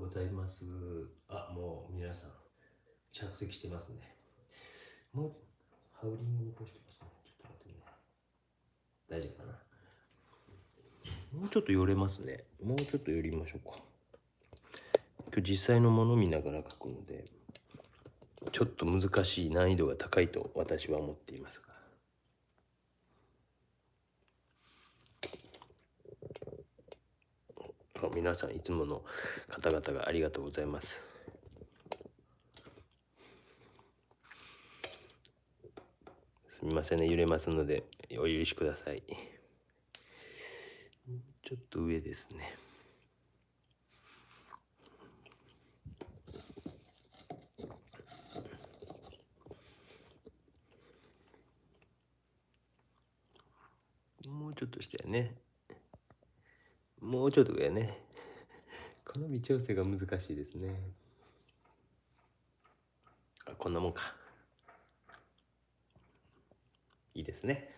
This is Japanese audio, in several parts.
ざいます。あ、もう皆さん着席してますね。もうハウリング残してますね。ちょっと待ってね。大丈夫かな。もうちょっと寄れますね。もうちょっと寄りましょうか。今日実際のもの見ながら書くので、ちょっと難しい、難易度が高いと私は思っていますが。皆さんいつもの方々がありがとうございます。すみませんね、揺れますのでお許しください。ちょっと上ですね。もうちょっとしてね。もうちょっと上ね。この微調整が難しいですね。こんなもんか。いいですね。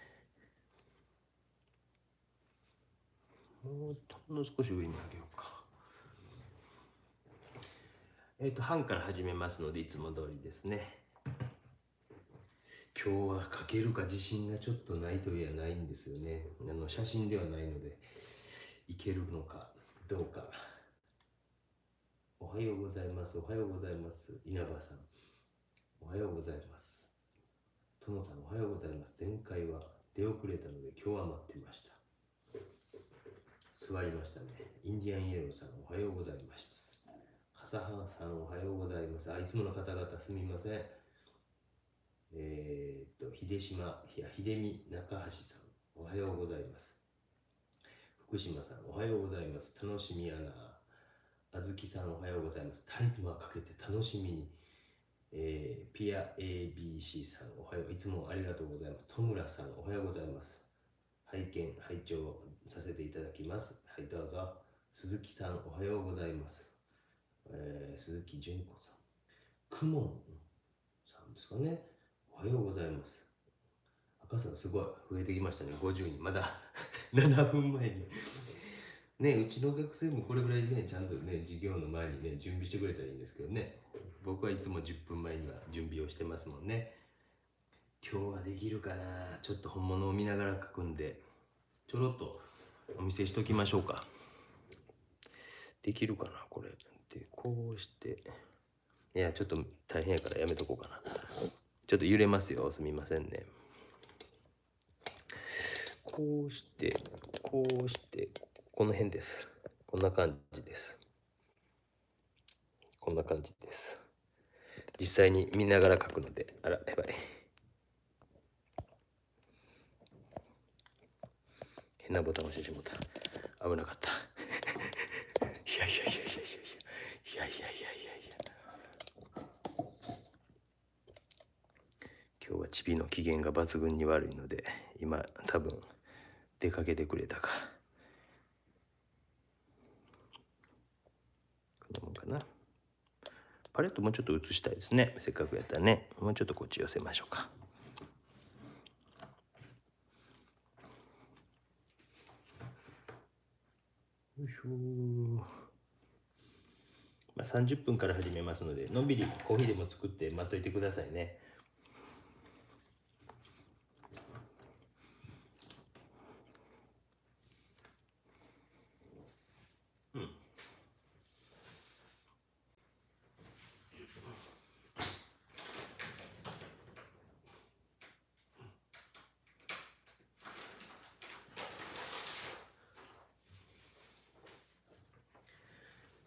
もうほんの少し上に上げようか。半から始めますのでいつも通りですね。今日は書けるか自信がちょっとないといえないんですよね。写真ではないのでいけるのかどうか。おはようございます。おはようございます。稲葉さん。おはようございます。ともさん、おはようございます。前回は出遅れたので今日は待ってました。座りましたね。インディアンイエローさん、おはようございます。笠原さん、おはようございます。いつもの方々すみません。秀島、秀美中橋さん、おはようございます。福島さん、おはようございます。楽しみアナ。あずきさん、おはようございます。タイマーかけて楽しみに。ピア ABC さん、おはよう。いつもありがとうございます。戸村さん、おはようございます。拝聴させていただきます。はい、どうぞ。鈴木さん、おはようございます。鈴木純子さん。くもんさんですかね。おはようございます。赤さん、すごい増えてきましたね。50人。まだ7分前に。ね、うちの学生もこれぐらいね、ちゃんとね、授業の前にね、準備してくれたらいいんですけどね。僕はいつも10分前には準備をしてますもんね。今日はできるかな。ちょっと本物を見ながら書くんで、ちょろっとお見せしときましょうか。できるかな、これ。で、こうして。いや、ちょっと大変やからやめとこうかな。ちょっと揺れますよ。すみませんね。こうして、こうして、この辺です。こんな感じです。こんな感じです。実際に見ながら書くので、あら、やばい。変なボタン押してしまった。危なかった。いやいやいやいやいやいやいやいやいやいやいや。今日はチビの機嫌が抜群に悪いので、今多分出かけてくれたか。こんなもんかな。パレットもうちょっと映したいですね。せっかくやったらね。もうちょっとこっち寄せましょうか。よいしょ。30分から始めますので、のんびりコーヒーでも作って待っといてくださいね。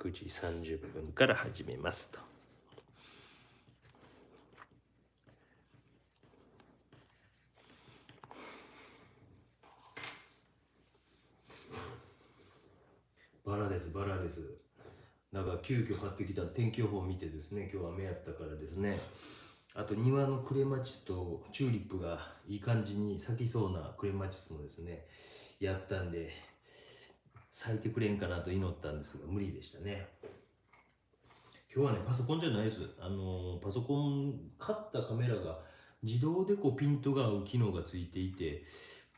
9時30分から始めますと。バラです、バラです。なんか急遽買ってきた天気予報を見てですね、今日雨やったからですね。あと庭のクレマチスとチューリップがいい感じに咲きそうなクレマチスもですね、やったんで、咲いてくれんかなと祈ったんですが、無理でしたね。今日はね、パソコンじゃないです。パソコン、買ったカメラが自動でこうピントが合う機能がついていて、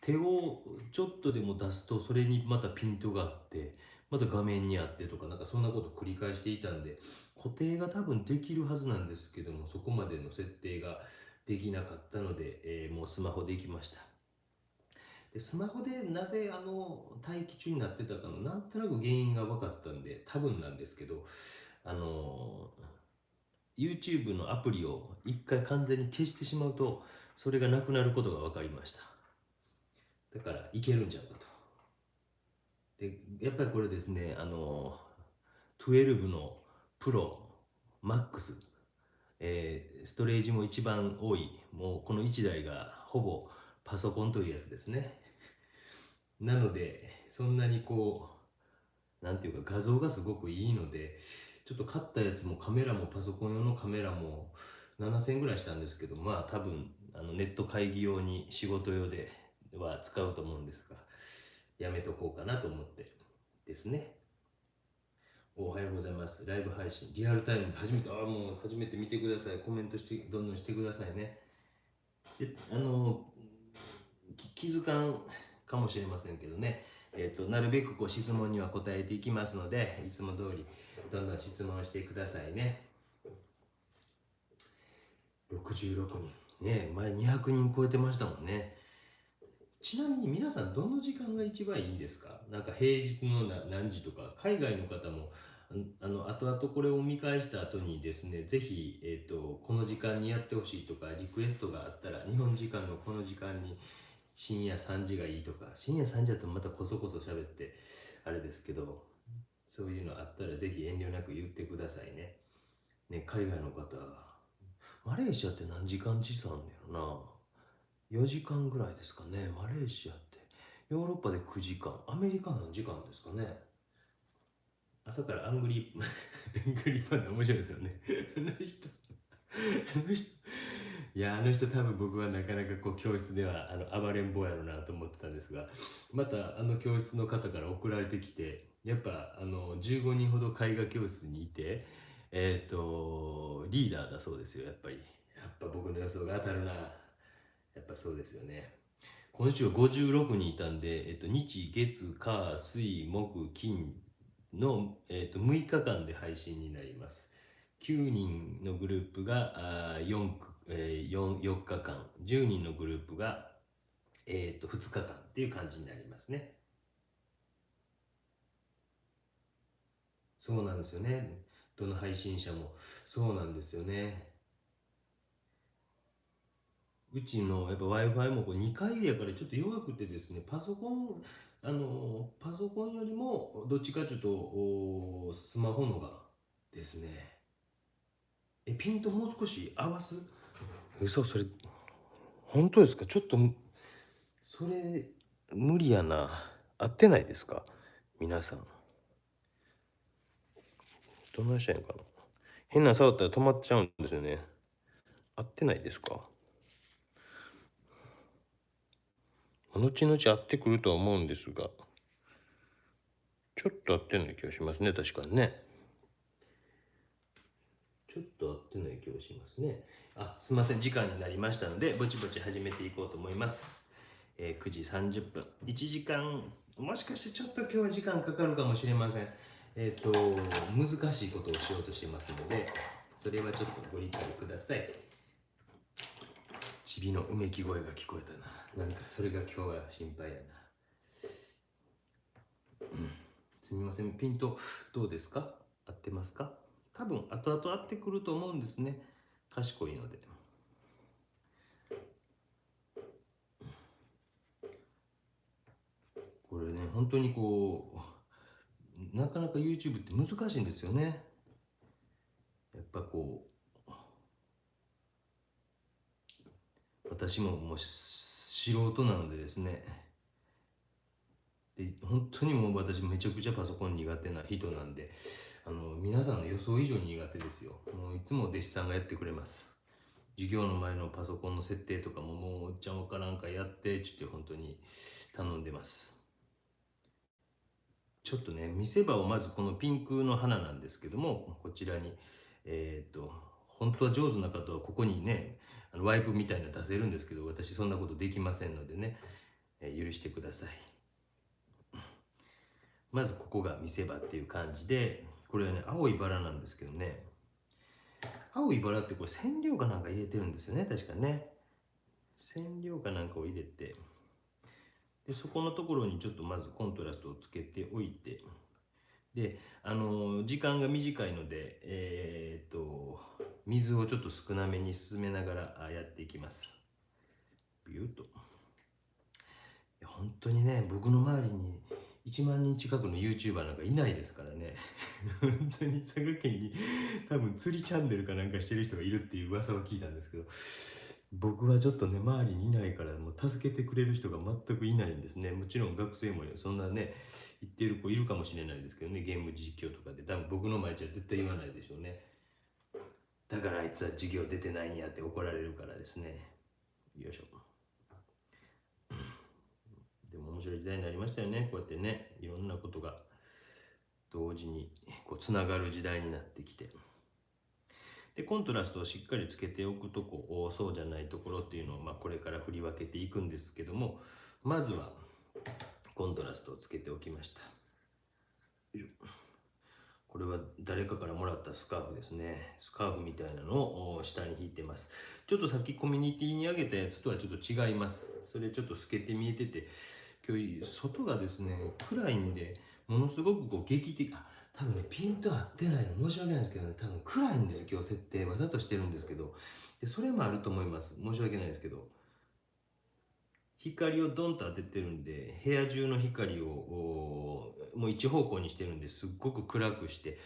手をちょっとでも出すとそれにまたピントがあって、また画面にあってとか、なんかそんなこと繰り返していたんで、固定が多分できるはずなんですけども、そこまでの設定ができなかったので、もうスマホで行きました。で、スマホでなぜ待機中になってたかのなんとなく原因が分かったんで、多分なんですけど、あの YouTube のアプリを一回完全に消してしまうと、それがなくなることが分かりました。だからいけるんちゃうかと。で、やっぱりこれですね、12のプロマックス、ストレージも一番多い、もうこの1台がほぼパソコンというやつですね。なので、そんなにこう、なんていうか画像がすごくいいので、ちょっと買ったやつもカメラもパソコン用のカメラも7000円ぐらいしたんですけど、まあ多分ネット会議用に仕事用では使うと思うんですが、やめとこうかなと思ってですね。おはようございます。ライブ配信、リアルタイムでもう初めて見てください。コメントして、どんどんしてくださいね。で、気づかんかもしれませんけどね、なるべくこう質問には答えていきますので、いつも通りどんどん質問してくださいね。66人。ね、前200人超えてましたもんね。ちなみに皆さんどの時間が一番いいんですか？なんか平日の何時とか、海外の方も後々これを見返した後にですね、ぜひ、この時間にやってほしいとかリクエストがあったら、日本時間のこの時間に深夜3時がいいとか、深夜3時だとまたこそこそ喋ってあれですけど、そういうのあったらぜひ遠慮なく言ってくださいね。ね、海外の方、マレーシアって何時間時差あんねやろな。4時間ぐらいですかね、マレーシアって。ヨーロッパで9時間、アメリカ何時間ですかね。朝からアングリー、アングリーパンダ面白いですよね。あの人、あの人、いや、あの人多分僕はなかなかこう教室では暴れん坊やろなと思ってたんですが、また教室の方から送られてきて、やっぱ15人ほど絵画教室にいて、リーダーだそうですよ、やっぱり。やっぱ僕の予想が当たるな。やっぱそうですよね。今週は56人いたんで、日、月、火、水、木、金の、6日間で配信になります。9人のグループが4日間、10人のグループが、2日間っていう感じになりますね。そうなんですよね。どの配信者もそうなんですよね。うちのやっぱ Wi-Fi もこう2階やからちょっと弱くてですね、パソコンよりもどっちかというとスマホのがですね、ピントもう少し合わす？嘘、それ、本当ですか？ちょっと、それ、無理やな。合ってないですか？皆さん。どんなしたらいいのかな？変な触ったら止まっちゃうんですよね。合ってないですか？後々合ってくるとは思うんですが、ちょっと合ってない気がしますね、確かにね。ちょっと合ってない気がしますね。すみません、時間になりましたので、ぼちぼち始めていこうと思います。9時30分。1時間、もしかしてちょっと今日は時間かかるかもしれません。難しいことをしようとしてますので、それはちょっとご理解ください。チビのうめき声が聞こえたな。なんかそれが今日は心配やな。すみません、ピントどうですか？合ってますか？多分後々合ってくると思うんですね。賢いので。これね、本当にこう、なかなか YouTube って難しいんですよね。やっぱこう、私ももう素人なのでですね、で本当にもう私めちゃくちゃパソコン苦手な人なんで、皆さんの予想以上に苦手ですよ。もういつも弟子さんがやってくれます。授業の前のパソコンの設定とかももうおっちゃんわからんかやってちょっと本当に頼んでます。ちょっとね、見せ場をまずこのピンクの花なんですけども、こちらに、本当は上手な方はここにね、ワイプみたいなの出せるんですけど、私そんなことできませんのでね、許してください。まずここが見せ場っていう感じで、これはね、青いバラなんですけどね、青いバラってこれ染料かなんか入れてるんですよね、確かね。染料かなんかを入れて、でそこのところにちょっとまずコントラストをつけておいて、で時間が短いので水をちょっと少なめに進めながらやっていきます。ビューと。本当にね、僕の周りに1万人近くの YouTuber なんかいないですからね。本当に佐賀県に多分釣りチャンネルかなんかしてる人がいるっていう噂を聞いたんですけど、僕はちょっとね、周りにいないから、もう助けてくれる人が全くいないんですね。もちろん学生もね、そんなね、言ってる子いるかもしれないですけどね、ゲーム実況とかで。多分僕の前じゃ絶対言わないでしょうね。だからあいつは授業出てないんやって怒られるからですね。よいしょ。でも面白い時代になりましたよね。こうやってね、いろんなことが同時にこうつながる時代になってきて。で、コントラストをしっかりつけておくとこ、そうじゃないところっていうのを、これから振り分けていくんですけども、まずはコントラストをつけておきました。これは誰かからもらったスカーフですね。スカーフみたいなのを下に引いてます。ちょっとさっきコミュニティに上げたやつとはちょっと違います。それちょっと透けて見えてて、今日外がですね、暗いんで、ものすごくこう劇的、多分ね、ピント合ってないの申し訳ないですけどね、多分暗いんです、今日設定。わざとしてるんですけど。で、それもあると思います。申し訳ないですけど。光をドンと当ててるんで、部屋中の光をもう一方向にしてるんですっごく暗くして、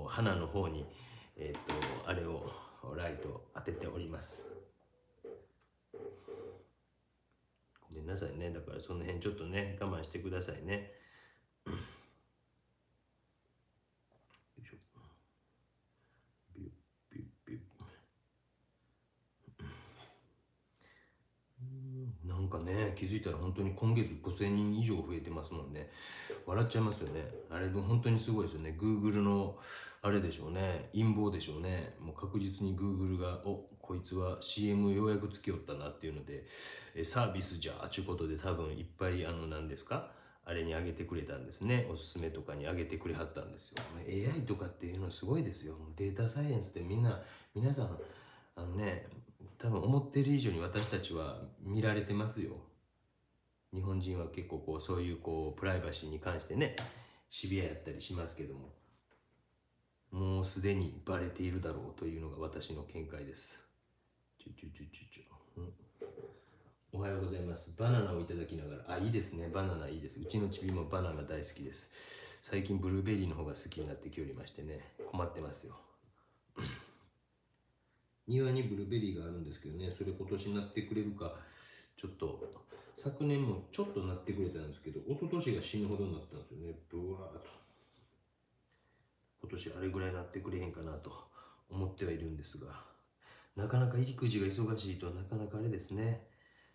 花の方に、あれをライトを当てております。ごめんなさいね。だからその辺ちょっとね、我慢してくださいね。なんかね、気づいたら本当に今月5000人以上増えてますもんね。笑っちゃいますよね。あれ本当にすごいですよね。Google のあれでしょうね。陰謀でしょうね。もう確実に Google が、こいつは CM ようやくつけよったなっていうので、サービスじゃあちゅうことで多分いっぱい何ですかあれに上げてくれたんですね。おすすめとかに上げてくれはったんですよ。AI とかっていうのはすごいですよ。データサイエンスって皆さん、多分思ってる以上に私たちは見られてますよ。日本人は結構そういうプライバシーに関してね、シビアやったりしますけども、もうすでにバレているだろうというのが私の見解です。おはようございます。バナナをいただきながら、いいですね。バナナいいです。うちのちびもバナナ大好きです。最近ブルーベリーの方が好きになってきおりましてね、困ってますよ。庭にブルーベリーがあるんですけどね、それ今年なってくれるか、ちょっと、昨年もちょっとなってくれたんですけど、一昨年が死ぬほどになったんですよね、ブワーっと。今年あれぐらいなってくれへんかなと思ってはいるんですが、なかなか育児が忙しいとなかなかあれですね、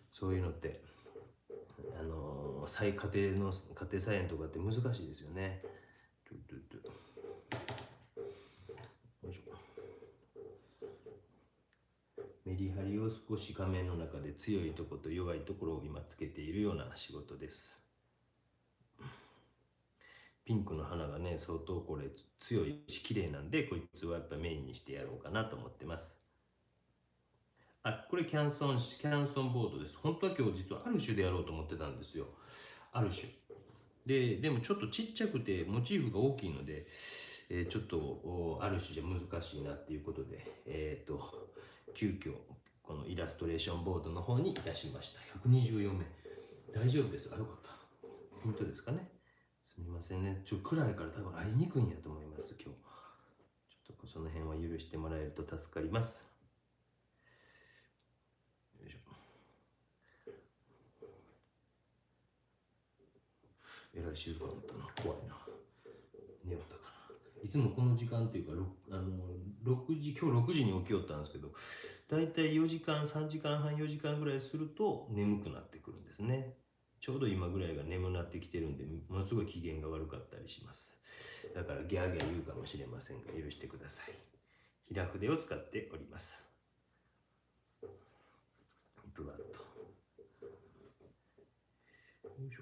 そういうのって、家庭菜園とかって難しいですよね。メリハリを少し画面の中で強いところと弱いところを今つけているような仕事です。ピンクの花がね、相当これ強いし綺麗なんで、こいつはやっぱメインにしてやろうかなと思ってます。これキャンソンボードです。本当は今日実はある種でやろうと思ってたんですよ。ある種。でもちょっとちっちゃくてモチーフが大きいので、ちょっとある種じゃ難しいなっていうことで、急遽このイラストレーションボードの方にいたしました。124名。大丈夫です。よかった。ピントですかね。すみませんね。暗いから多分会いにくいんやと思います、今日。ちょっとその辺は許してもらえると助かります。よいしょ。えらい静かになったな。怖いな。寝よったかな。いつもこの時間っていうか、6時、今日6時に起きよったんですけど、だいたい4時間、3時間半、4時間ぐらいすると眠くなってくるんですね。ちょうど今ぐらいが眠なってきてるんで、ものすごい機嫌が悪かったりします。だからギャーギャー言うかもしれませんが、許してください。平筆を使っております。ブワッと。よいしょ。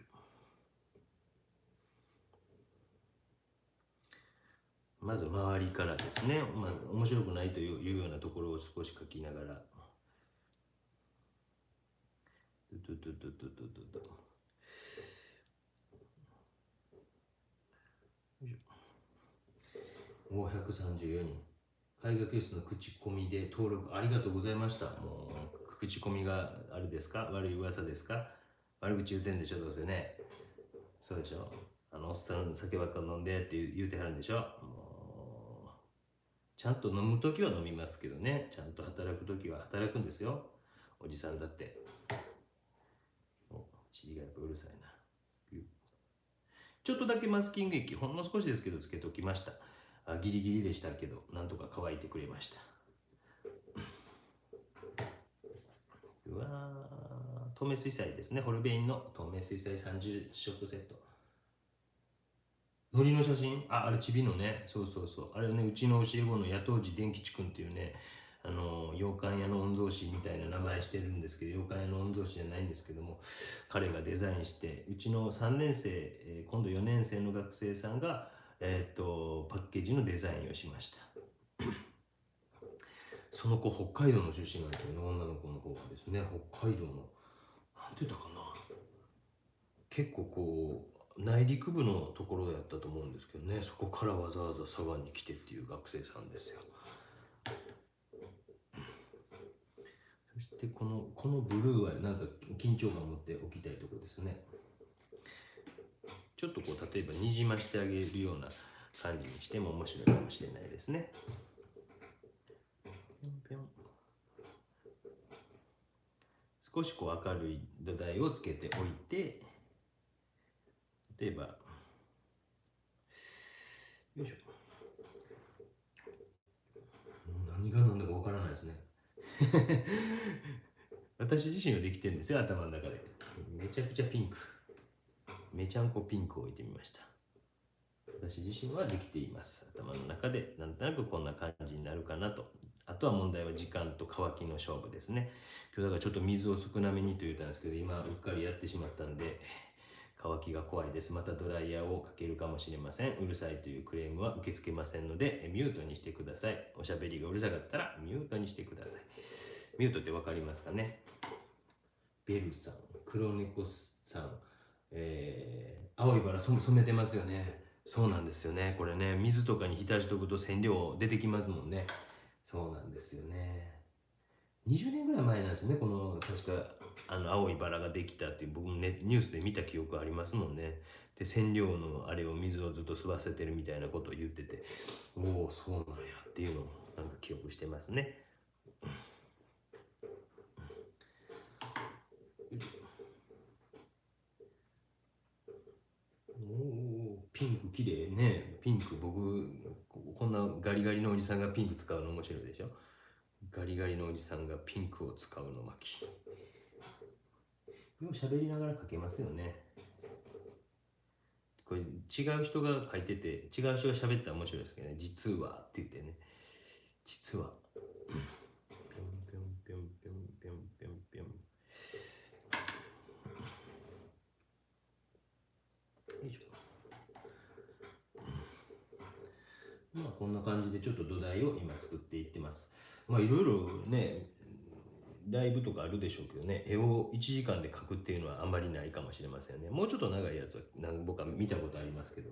まず周りからですね、面白くないというようなところを少し書きながら、もう134人。絵画教室の口コミで登録ありがとうございました。もう、口コミがあれですか？悪い噂ですか？悪口言うてんでしょ、どうせね。そうでしょ。おっさん酒ばっか飲んでって言うてはるんでしょ。もう、ちゃんと飲むときは飲みますけどね。ちゃんと働くときは働くんですよ。おじさんだって。尻がやっぱうるさいな。ちょっとだけマスキング液、ほんの少しですけどつけておきました。ギリギリでしたけど、なんとか乾いてくれました。うわー、透明水彩ですね。ホルベインの透明水彩30色セット。海苔の写真、あれチビのね、そうそうそう。あれね、うちの教え子の野党寺伝吉くんっていうね、洋館屋の御曹司みたいな名前してるんですけど、洋館屋の御曹司じゃないんですけども、彼がデザインして、うちの3年生、今度4年生の学生さんが、パッケージのデザインをしました。その子、北海道の出身なんですよね、女の子の方がですね、北海道の、なんて言ったかな、結構こう、内陸部のところだったと思うんですけどね、そこからわざわざ佐賀に来てっていう学生さんですよ。そしてこのブルーはなんか緊張感を持っておきたいところですね。ちょっとこう例えばにじましてあげるような感じにしても面白いかもしれないですね。少しこう明るい土台をつけておいて、例えばよいしょ、何が何だかわからないですね。私自身はできてるんですよ、頭の中で。めちゃくちゃピンク、めちゃんこピンクを置いてみました。私自身はできています。頭の中でなんとなくこんな感じになるかなと。あとは問題は時間と乾きの勝負ですね。今日だからちょっと水を少なめにと言ったんですけど、今うっかりやってしまったんで、乾きが怖いです。またドライヤーをかけるかもしれません。うるさいというクレームは受け付けませんので、ミュートにしてください。おしゃべりがうるさかったらミュートにしてください。ミュートってわかりますかね？ベルさん、黒猫さん、青いバラ染めてますよね。そうなんですよね。これね、水とかに浸しとくと染料出てきますもんね。そうなんですよね。20年ぐらい前なんですよね、この確か青いバラができたっていう僕もねニュースで見た記憶ありますもんね。で染料のあれを水をずっと吸わせてるみたいなことを言ってて、おおそうなんやっていうのをなんか記憶してますね。おピンク綺麗ね。ピンク僕こんなガリガリのおじさんがピンク使うの面白いでしょ。ガリガリのおじさんがピンクを使うの巻。よう喋りながら書けますよね。これ違う人が書いてて違う人が喋ってたら面白いですけどね。実はって言ってね。実は。ぴょんぴょんぴょんぴょんぴょんぴょんぴょん。よいしょ。まあこんな感じでちょっと土台を今作っていってます。まあいろいろね、ライブとかあるでしょうけどね、絵を1時間で描くっていうのはあんまりないかもしれませんね。もうちょっと長いやつは僕は見たことありますけど、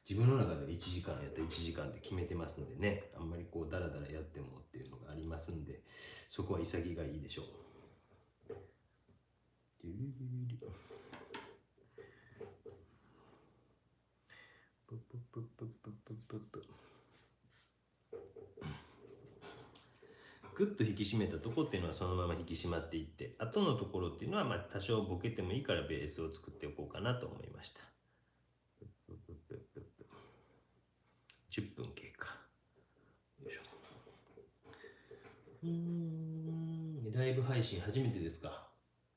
自分の中で1時間やったら1時間で決めてますのでね、あんまりこうダラダラやってもっていうのがありますんで、そこは潔がいいでしょう。ぐっと引き締めたとこっていうのはそのまま引き締まっていって、後のところっていうのはまあ多少ボケてもいいからベースを作っておこうかなと思いました。10分経過。よいしょ。ライブ配信初めてですか？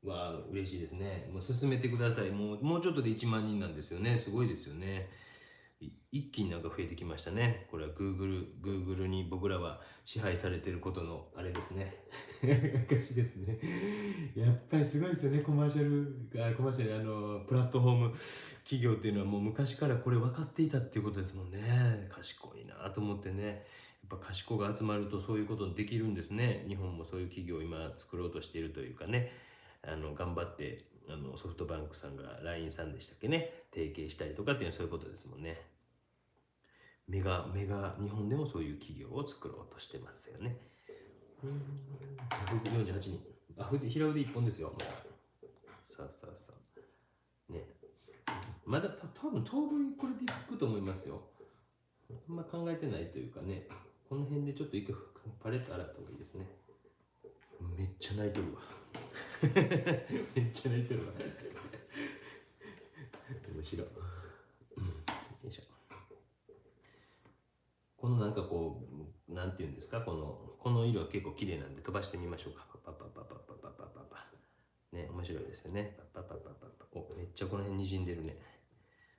わあ、嬉しいですね。もう進めてください。もうちょっとで1万人なんですよね。すごいですよね。一気になんか増えてきましたね。これは Google に僕らは支配されてることのあれですね。証ですね。やっぱりすごいですよね、コマーシャル、プラットフォーム企業っていうのはもう昔からこれ分かっていたっていうことですもんね。賢いなと思ってね。やっぱ賢が集まるとそういうことできるんですね。日本もそういう企業を今作ろうとしているというかね。頑張ってソフトバンクさんが LINE さんでしたっけね、提携したりとかっていうのはそういうことですもんね。メガ日本でもそういう企業を作ろうとしてますよね。148人。平腕1本ですよ。まださあさあさあ。ね。まだ多分当分これでいくと思いますよ。あんま考えてないというかね。この辺でちょっと一回パレット洗った方がいいですね。めっちゃ泣いてるわ。めっちゃ泣いてるわ。面白い。よいしょ。このなんかこう、なんていうんですか、この色は結構綺麗なんで飛ばしてみましょうか。パパパパパパパパパパ。ね、面白いですよね。パパパパパパ。お、めっちゃこの辺にじんでるね。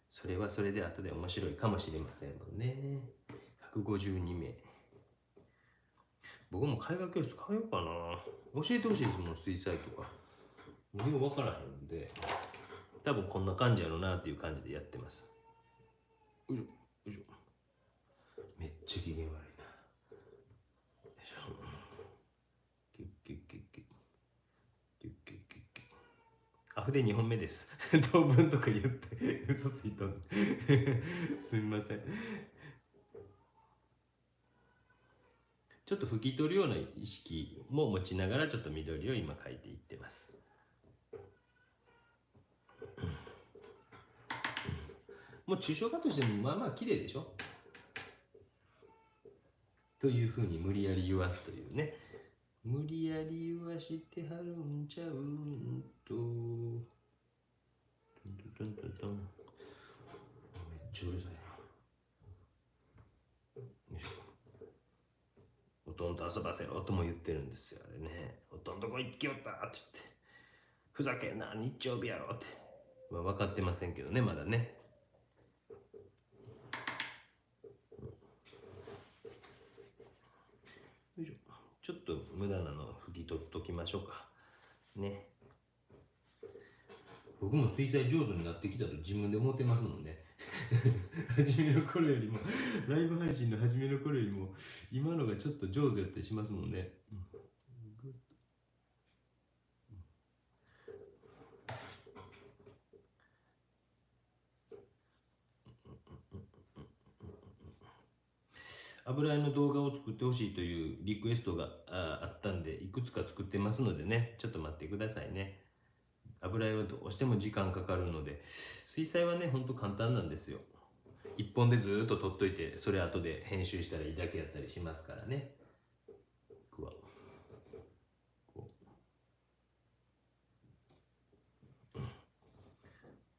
それはそれで後で面白いかもしれませんもんね。152名。僕も絵画教室通うかな。教えてほしいですもん、水彩とか。もうよくわからへんので、多分こんな感じやろうなっていう感じでやってます。よいしょ、よいしょ。めっちゃ機嫌悪いな。よいしょ。キュッキュッキュッキュッ。キュッキュッキュッキュッ。筆2本目です。当分とか言って嘘ついとんすみません。ちょっと拭き取るような意識も持ちながらちょっと緑を今描いていってます。もう抽象画としてもまあまあ綺麗でしょというふうに無理やり言わすというね。無理やり言わしてはるんちゃうんと。めっちゃうるさいな。よいしょ。おとんと遊ばせろとも言ってるんですよ、あれね。おとんとこ行きよったって言って。ふざけんな、日曜日やろって。まあ分かってませんけどね、まだね。よいしょ。ちょっと無駄なの拭き取っときましょうか。ね。僕も水彩上手になってきたと自分で思ってますもんね。初めの頃よりも、ライブ配信の初めの頃よりも、今のがちょっと上手やったりしますもんね。油絵の動画を作ってほしいというリクエストがあったんで、いくつか作ってますのでね、ちょっと待ってくださいね。油絵はどうしても時間かかるので、水彩はね、ほんと簡単なんですよ。一本でずっと撮っといて、それ後で編集したらいいだけやったりしますからね。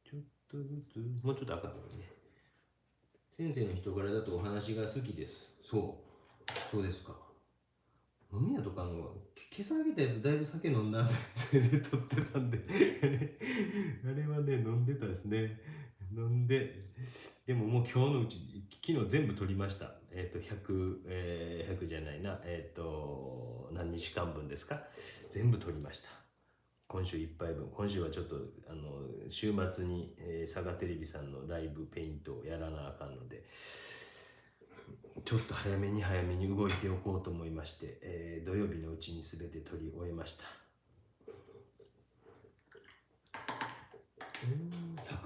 ちょっとずつ、もうちょっと赤くね。先生の人柄だとお話が好きです。そうですか。飲み屋とかの今朝あげたやつだいぶ酒飲んだそれで撮ってたんであれはね飲んでたですね。飲んででももう今日のうち昨日全部取りました。100じゃないな何日間分ですか、全部取りました。今週1杯分。今週はちょっと週末に、佐賀テレビさんのライブペイントをやらなあかんので、ちょっと早めに動いておこうと思いまして、土曜日のうちに全て取り終えました。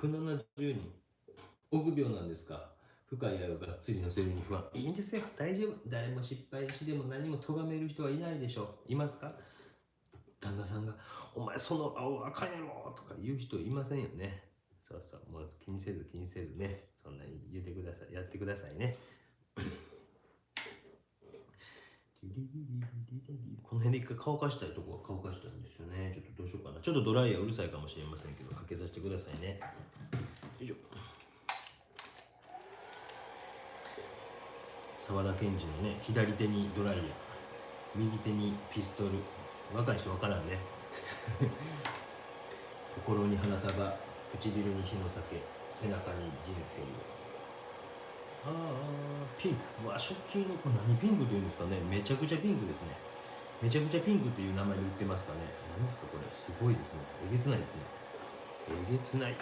170人。臆病なんですか。深い愛をがっつり乗せるに不安。いいんですよ、大丈夫。誰も失敗しても何も咎める人はいないでしょう。いますか。旦那さんが「お前その青赤いやろ」とか言う人いませんよね。そうそう、もう気にせずね、そんなに言ってください、やってくださいね。この辺で一回乾かしたいとこは乾かしたいんですよね。ちょっとどうしようかな。ちょっとドライヤーうるさいかもしれませんけど、かけさせてくださいね。よいしょ。沢田研二のね、左手にドライヤー、右手にピストル。若い人わからんね。心に花束、唇に火の酒、背中に人生を。ピンク。うわ、食器の、何ピンクというんですかね。めちゃくちゃピンクですね。めちゃくちゃピンクっていう名前で売ってますかね。何ですかこれ。すごいですね。えげつないですね。えげつない。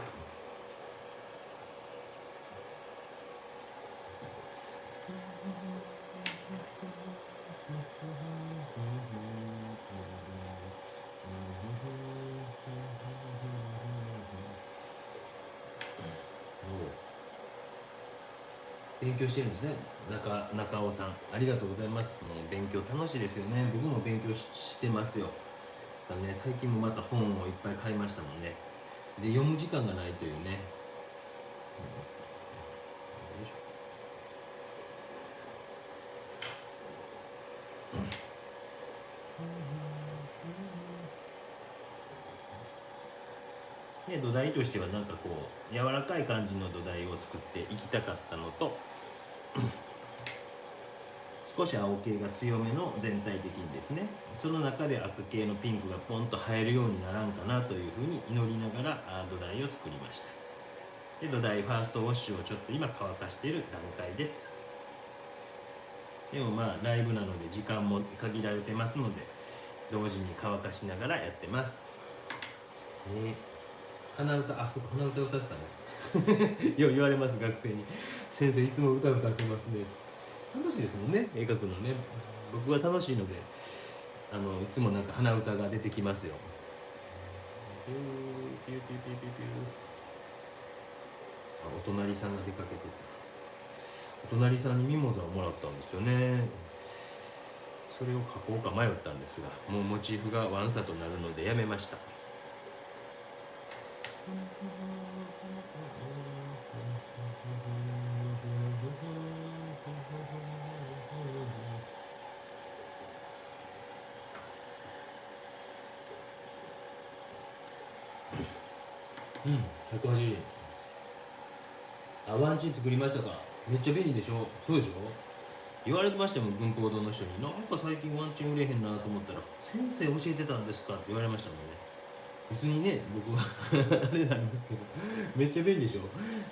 勉強してるんですね。中尾さん、ありがとうございます。もう勉強楽しいですよね。僕も勉強してますよ。だね、最近もまた本をいっぱい買いましたもんね。で、読む時間がないというね。で、土台としてはなんかこう柔らかい感じの土台を作っていきたかったのと、少し青系が強めの全体的にですね、その中で赤系のピンクがポンと映えるようにならんかなというふうに祈りながら土台を作りました。で、土台ファーストウォッシュをちょっと今乾かしている段階です。でもまあライブなので時間も限られてますので、同時に乾かしながらやってます。鼻歌、あ、そうか、鼻歌歌ってたね。よう言われます、学生に。先生いつも歌歌ってますね。楽しいですもんね、絵描くのね。僕は楽しいので、いつもなんか鼻歌が出てきますよ。ピューピューピューピューピューピュー。あ、お隣さんが出かけてた。お隣さんにミモザをもらったんですよね。それを描こうか迷ったんですが、もうモチーフがワンサとなるのでやめました。うん、180円。あ、ワンチン作りましたか。めっちゃ便利でしょ。そうでしょ。言われてましたもん、文法堂の人に。なんか最近ワンチン売れへんなと思ったら、先生教えてたんですかって言われましたもんね。別にね、僕はあれなんですけど、めっちゃ便利でしょ。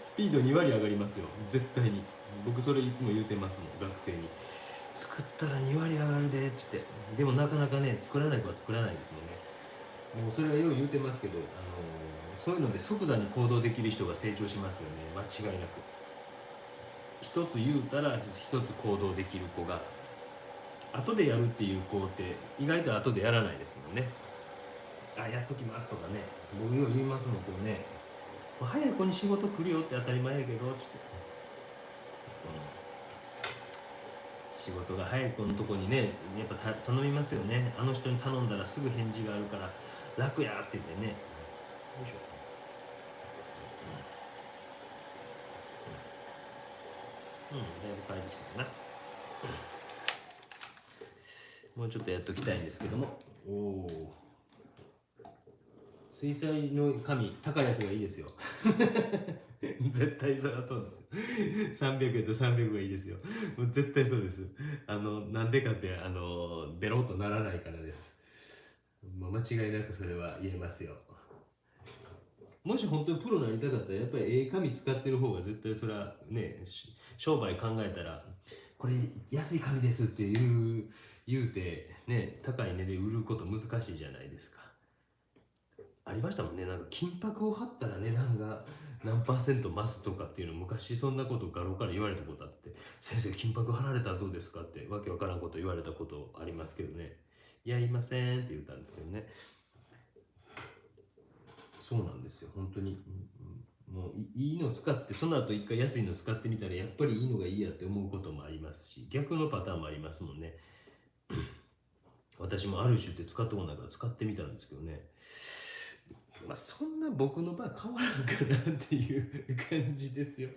スピード2割上がりますよ、絶対に。僕それいつも言うてますもん、学生に。作ったら2割上がるでって言って。でもなかなかね、作らない子は作らないですもんね。もうそれはよう言うてますけど、そういうので即座に行動できる人が成長しますよね、間違いなく。一つ言うたら一つ行動できる子が、後でやるっていう子って意外と後でやらないですもんね。あ、やっときますとかね、僕よう言いますもん、こうね、早い子に仕事来るよって当たり前やけど、つって、仕事が早い子のとこにね、やっぱ頼みますよね。あの人に頼んだらすぐ返事があるから楽やって言ってね。よいしょ。だいぶ変えてきたかな。もうちょっとやっときたいんですけども。おお。水彩の紙、高いやつがいいですよ。絶対そりゃそうですよ。300円と300がいいですよ。もう絶対そうです。なんでかって、ベロッとならないからです。もう間違いなくそれは言えますよ。もし本当にプロになりたかったら、やっぱり紙使ってる方が絶対それはね、商売考えたら、これ安い紙ですって言うて、ね、高い値で売ること難しいじゃないですか。ありましたもんね。なんか金箔を貼ったら値段が何%増すとかっていうの昔そんなこと画廊から言われたことあって、先生金箔貼られたらどうですかってわけわからんこと言われたことありますけどね。やりませんって言ったんですけどね。そうなんですよ、本当に。もういいの使って、その後一回安いの使ってみたらやっぱりいいのがいいやって思うこともありますし、逆のパターンもありますもんね。私もある種って使ったことないから使ってみたんですけどね。まあそんな僕の場合変わらんかなっていう感じですよ。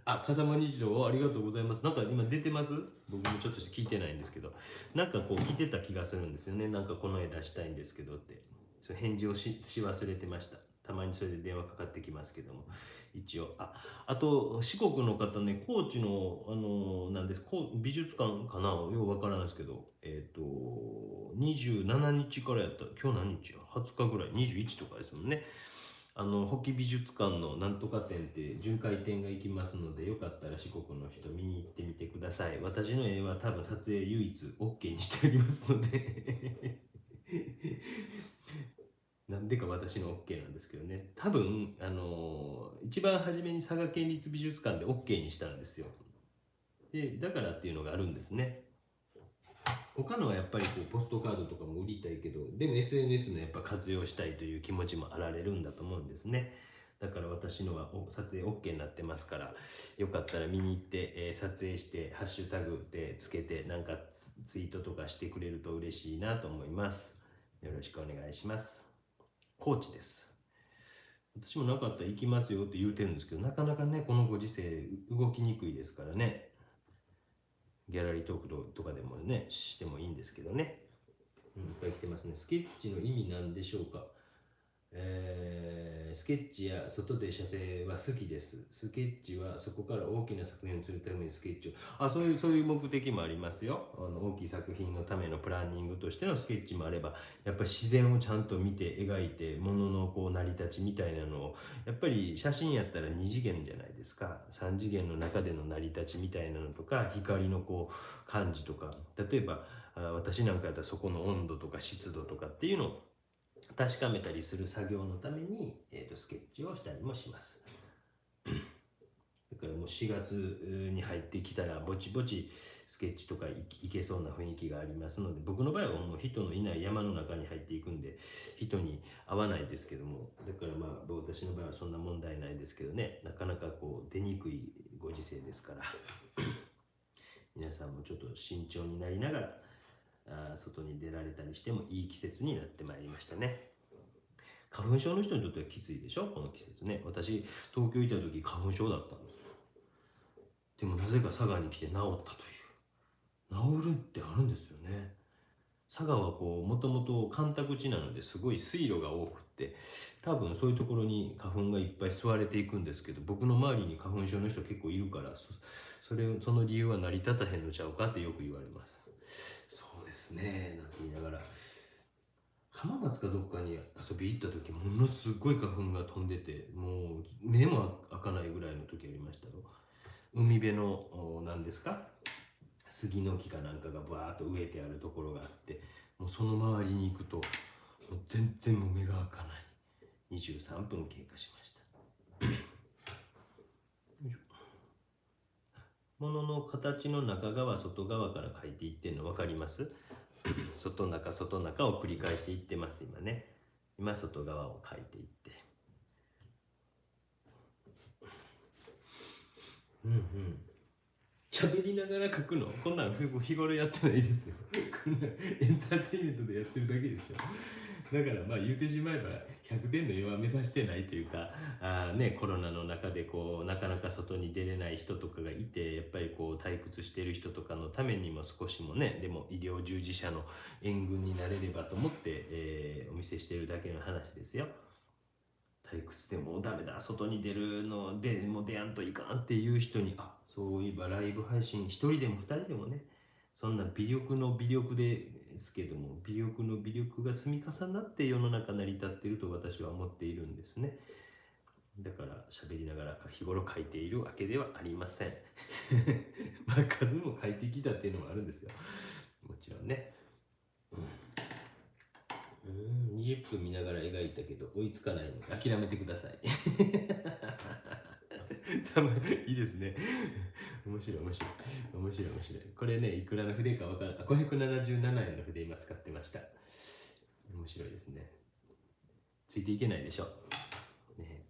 あ、風間日常ありがとうございます。なんか今出てます？僕もちょっと聞いてないんですけど、なんかこう来てた気がするんですよね。なんかこの絵出したいんですけどって。そ返事をし忘れてました。たまにそれで電話かかってきますけども、一応。あと、四国の方ね、高知の、なんです、美術館かなようわからないですけど、27日からやった、今日何日や？ 20 日ぐらい、21とかですもんね。保木美術館のなんとか展って巡回展が行きますので、よかったら四国の人見に行ってみてください。私の絵は多分撮影唯一 OK にしておりますのでなんでか私の OK なんですけどね。多分、一番初めに佐賀県立美術館で OK にしたんですよ。で、だからっていうのがあるんですね。他のはやっぱりこうポストカードとかも売りたいけど、でも SNS のやっぱ活用したいという気持ちもあられるんだと思うんですね。だから私のは撮影 OK になってますから、よかったら見に行って、撮影してハッシュタグでつけてなんかツイートとかしてくれると嬉しいなと思います。よろしくお願いします。コーチです。私もなかったら行きますよって言うてるんですけど、なかなかね、このご時世動きにくいですからね。ギャラリートークとかでもね、してもいいんですけどね。いっぱい来てますね。スケッチの意味なんでしょうか。スケッチや外で写生は好きです。スケッチはそこから大きな作品をするためにスケッチを。そういう目的もありますよ。大きい作品のためのプランニングとしてのスケッチもあれば、やっぱり自然をちゃんと見て描いて、もののこう成り立ちみたいなのを、やっぱり写真やったら2次元じゃないですか。3次元の中での成り立ちみたいなのとか、光のこう感じとか、例えば私なんかやったらそこの温度とか湿度とかっていうのを確かめたりする作業のために、スケッチをしたりもします。だからもう4月に入ってきたらぼちぼちスケッチとかいけそうな雰囲気がありますので、僕の場合はもう人のいない山の中に入っていくんで人に会わないですけども、だからまあ私の場合はそんな問題ないですけどね、なかなかこう出にくいご時世ですから皆さんもちょっと慎重になりながら外に出られたりしてもいい季節になってまいりましたね。花粉症の人にとってはきついでしょ、この季節ね。私東京行った時花粉症だったんですよ。でもなぜか佐賀に来て治ったという。治るってあるんですよね。佐賀はこうもともと干拓地なのですごい水路が多くって、多分そういうところに花粉がいっぱい吸われていくんですけど、僕の周りに花粉症の人結構いるから、その理由は成り立たへんのちゃうかってよく言われます。そうですねなんて言いながら、浜松かどっかに遊び行った時ものすごい花粉が飛んでて、もう目も開かないぐらいの時ありましたよ。海辺の何ですか、杉の木かなんかがバーッと植えてあるところがあって、もうその周りに行くともう全然もう目が開かない。23分経過しました。物の形の中側外側から描いていってるの分かります？外中外中を繰り返していってます今ね。今外側を描いていって、うんうん、喋りながら描くの、こんなん日頃やってないですよ。こんなエンターテインメントでやってるだけですよ。だからまあ言うてしまえば100点の絵は目指してないというか、コロナの中でこうなかなか外に出れない人とかがいて、やっぱりこう退屈している人とかのためにも少しもね、でも医療従事者の援軍になれればと思って、お見せしているだけの話ですよ。退屈でもうダメだ外に出るのでもう出やんといかんっていう人に、そういえばライブ配信1人でも2人でもね、そんな微力の微力ですけども、微力の微力が積み重なって世の中成り立っていると私は思っているんですね。だから喋りながら日頃書いているわけではありません。まあ数も書いてきたっていうのもあるんですよ、もちろんね。20分見ながら描いたけど追いつかないので諦めてください。いいですね。面白い面白い面白い面白い。これねいくらの筆か分からない。577円の筆今使ってました。面白いですね。ついていけないでしょ、ね、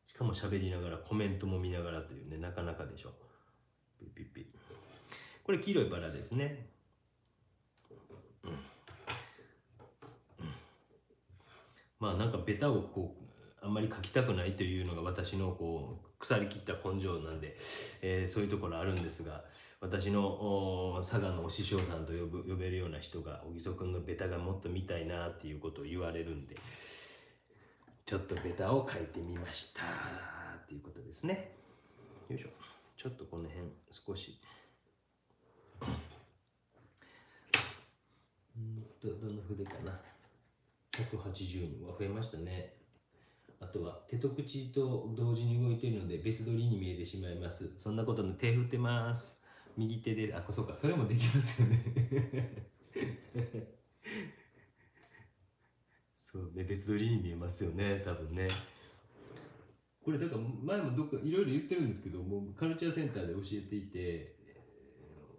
しかも喋りながらコメントも見ながらというね、なかなかでしょ。ピッピッピッ。これ黄色いバラですね。まあなんかベタをこうあんまり描きたくないというのが私のこう腐りきった根性なんで、そういうところあるんですが、私の佐賀のお師匠さんと呼べるような人が、小木曽君のベタがもっと見たいなっていうことを言われるんで、ちょっとベタを描いてみましたっていうことですね。よいしょ。ちょっとこの辺少しどの筆かな。180には増えましたね。あとは手と口と同時に動いているので別撮りに見えてしまいます。そんなことの手振ってます。右手で、あ、そうか、それもできますよね。そうね、別撮りに見えますよね、多分ね。これだから前もどっかいろいろ言ってるんですけど、もうカルチャーセンターで教えていて、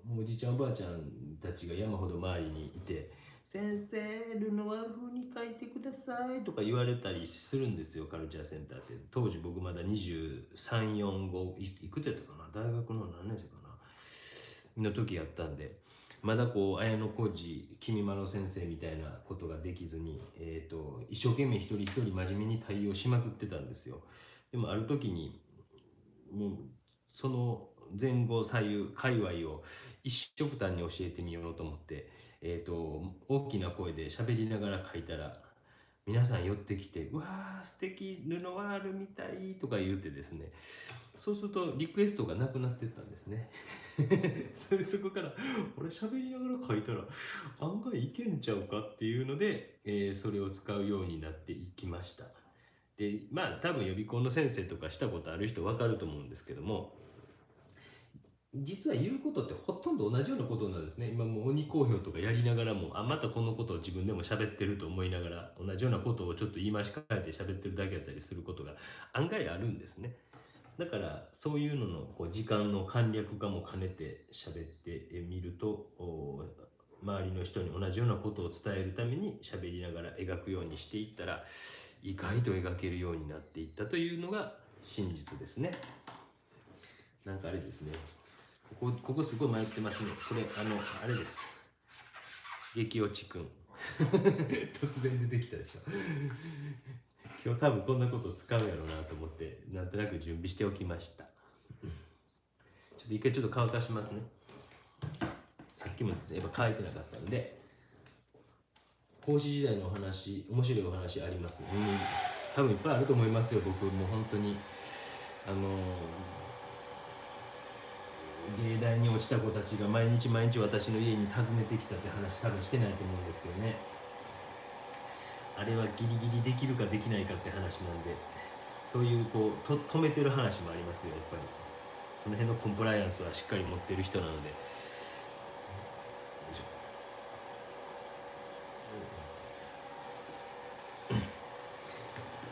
もうおじいちゃんおばあちゃんたちが山ほど周りにいて、先生ルノワール風に書いてくださいとか言われたりするんですよ、カルチャーセンターって。当時僕まだ23、4、5、いくつやったかな、大学の何年生かなの時やったんで、まだこう綾小路君まろ先生みたいなことができずに、一生懸命一人一人真面目に対応しまくってたんですよ。でもある時にもうその前後左右界隈を一緒くたんに教えてみようと思って、大きな声で喋りながら書いたら、皆さん寄ってきて「うわー素敵ルノワールみたい」とか言ってですね、そうするとリクエストがなくなってったんですね。そこから俺喋りながら書いたら案外いけんちゃうかっていうので、それを使うようになっていきました。でまあ多分予備校の先生とかしたことある人分かると思うんですけども、実は言うことってほとんど同じようなことなんですね。今もう鬼好評とかやりながらも、あ、またこのことを自分でも喋ってると思いながら、同じようなことをちょっと言い回し変えて喋ってるだけだったりすることが案外あるんですね。だからそういうののこう時間の簡略化も兼ねて喋ってみると、周りの人に同じようなことを伝えるために喋りながら描くようにしていったら、意外と描けるようになっていったというのが真実ですね。なんかあれですね。ここすごい迷ってますね。これあれです。激落ちくん。突然出てきたでしょ。今日多分こんなこと使うやろうなと思ってなんとなく準備しておきました。ちょっと一回ちょっと乾かしますね。さっきもやっぱ乾いてなかったんで。講師時代のお話、面白いお話あります。多分いっぱいあると思いますよ。僕も本当に芸大に落ちた子たちが毎日毎日私の家に訪ねてきたって話多分してないと思うんですけどね。あれはギリギリできるかできないかって話なんで、そういうこう止めてる話もありますよ。やっぱりその辺のコンプライアンスはしっかり持ってる人なので。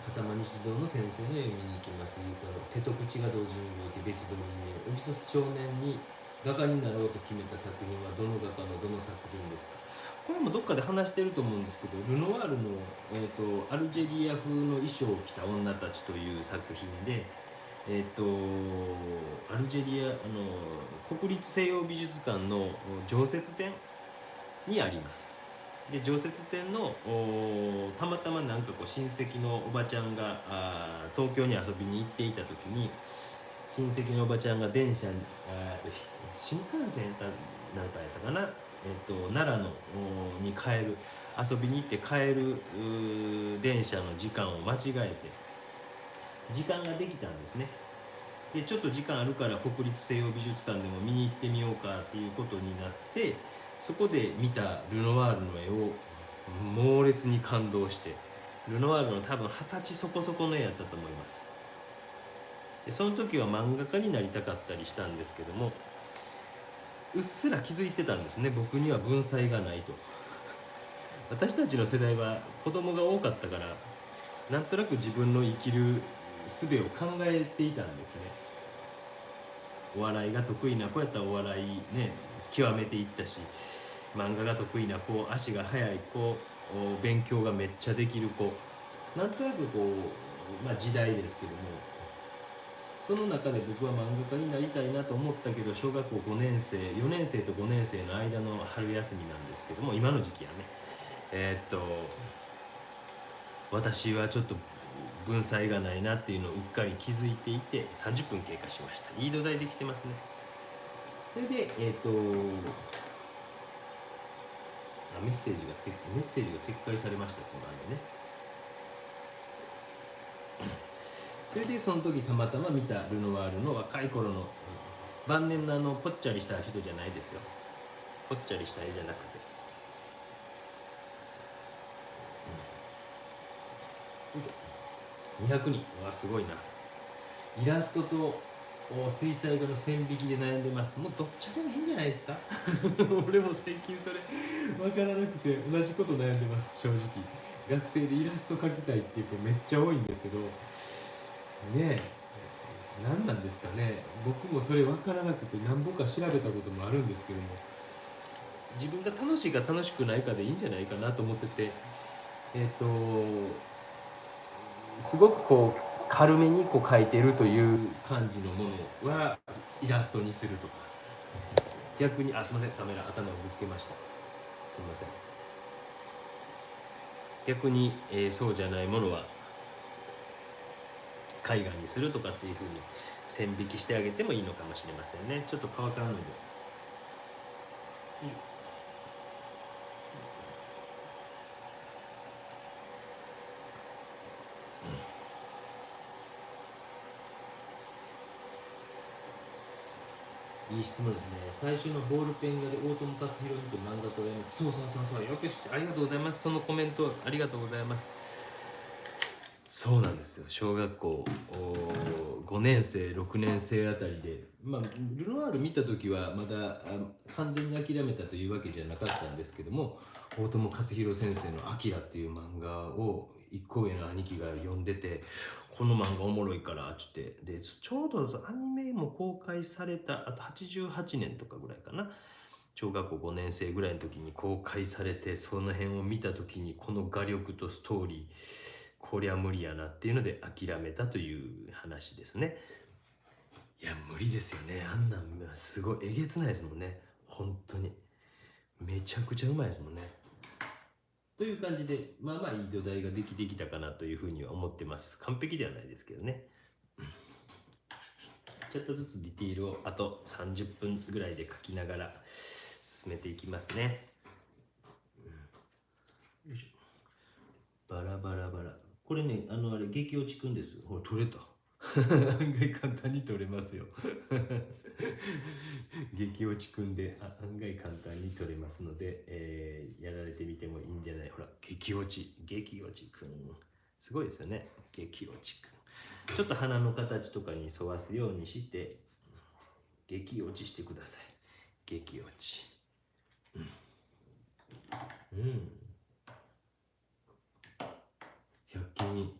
笠間西堂の先生の読みに行きます。手と口が同時に動いて別撮りに見える。おじと少年に画家になろうと決めた作品はどの画家のどの作品ですか？これもどっかで話してると思うんですけど、ルノワールの、アルジェリア風の衣装を着た女たちという作品で、アルジェリア国立西洋美術館の常設展にあります。で常設展のたまたまなんかこう親戚のおばちゃんが東京に遊びに行っていた時に、親戚のおばちゃんが電車に新幹線なんかやったかな、奈良のに帰る遊びに行って帰る電車の時間を間違えて時間ができたんですね。でちょっと時間あるから国立西洋美術館でも見に行ってみようかっていうことになって、そこで見たルノワールの絵を猛烈に感動して、ルノワールの多分20歳そこそこの絵やったと思います。でその時は漫画家になりたかったりしたんですけども、うっすら気づいてたんですね、僕には文才がないと。私たちの世代は子供が多かったから、なんとなく自分の生きる術を考えていたんですね。お笑いが得意な子やったらお笑いね極めていったし、漫画が得意な子、足が速い子、勉強がめっちゃできる子、なんとなくこう、時代ですけども、その中で僕は漫画家になりたいなと思ったけど、小学校5年生4年生と5年生の間の春休みなんですけども、今の時期やね、私はちょっと文才がないなっていうのをうっかり気づいていて、30分経過しました。いい土台できてますね。それでメッセージが撤回されましたっていうのがあるんでね。それでその時たまたま見たルノワールの若い頃の晩年のぽっちゃりした人じゃないですよ。ぽっちゃりした絵じゃなくて、よいしょ。200人。うわ、すごいな。イラストと水彩画の線引きで悩んでます。もうどっちでもいいんじゃないですか俺も最近それ分からなくて同じこと悩んでます、正直。学生でイラスト描きたいっていう子めっちゃ多いんですけど、ねえ、何なんですかね。僕もそれ分からなくて何ぼか調べたこともあるんですけども、自分が楽しいか楽しくないかでいいんじゃないかなと思ってて、すごくこう軽めにこう描いてるという感じのものはイラストにするとか、逆にすいません、カメラ頭をぶつけました、すいません。逆に、そうじゃないものは絵画にするとかっていう風に線引きしてあげてもいいのかもしれませんね。ちょっと乾かんので、いい質問ですね。最初のボールペン画で大友克洋にと漫画家をやめ、そうそうそうそう、よく知って、ありがとうございます。そのコメントありがとうございます。そうなんですよ。小学校5年生6年生あたりで、ルノワール見た時はまだ完全に諦めたというわけじゃなかったんですけども、大友克洋先生の「アキラ」っていう漫画を一個上の兄貴が読んでて、この漫画おもろいからっつって、でちょうどアニメも公開されたあと88年とかぐらいかな、小学校5年生ぐらいの時に公開されて、その辺を見た時にこの画力とストーリー、こりゃ無理やなっていうので諦めたという話ですね。いや無理ですよね、あんなんすごいえげつないですもんね、本当にめちゃくちゃうまいですもんね。という感じで、まあまあいい土台ができてきたかなというふうには思ってます。完璧ではないですけどね。ちょっとずつディティールをあと30分ぐらいで書きながら進めていきますね。よいしょ。バラバラバラ。これね、あれ、激落ちくんです。ほら、取れた。案外簡単に取れますよ。激落ちくんで案外簡単に取れますので、やられてみてもいいんじゃない。ほら、激落ちくん。すごいですよね。激落ちくん。ちょっと鼻の形とかに沿わすようにして、激落ちしてください。激落ち。うん。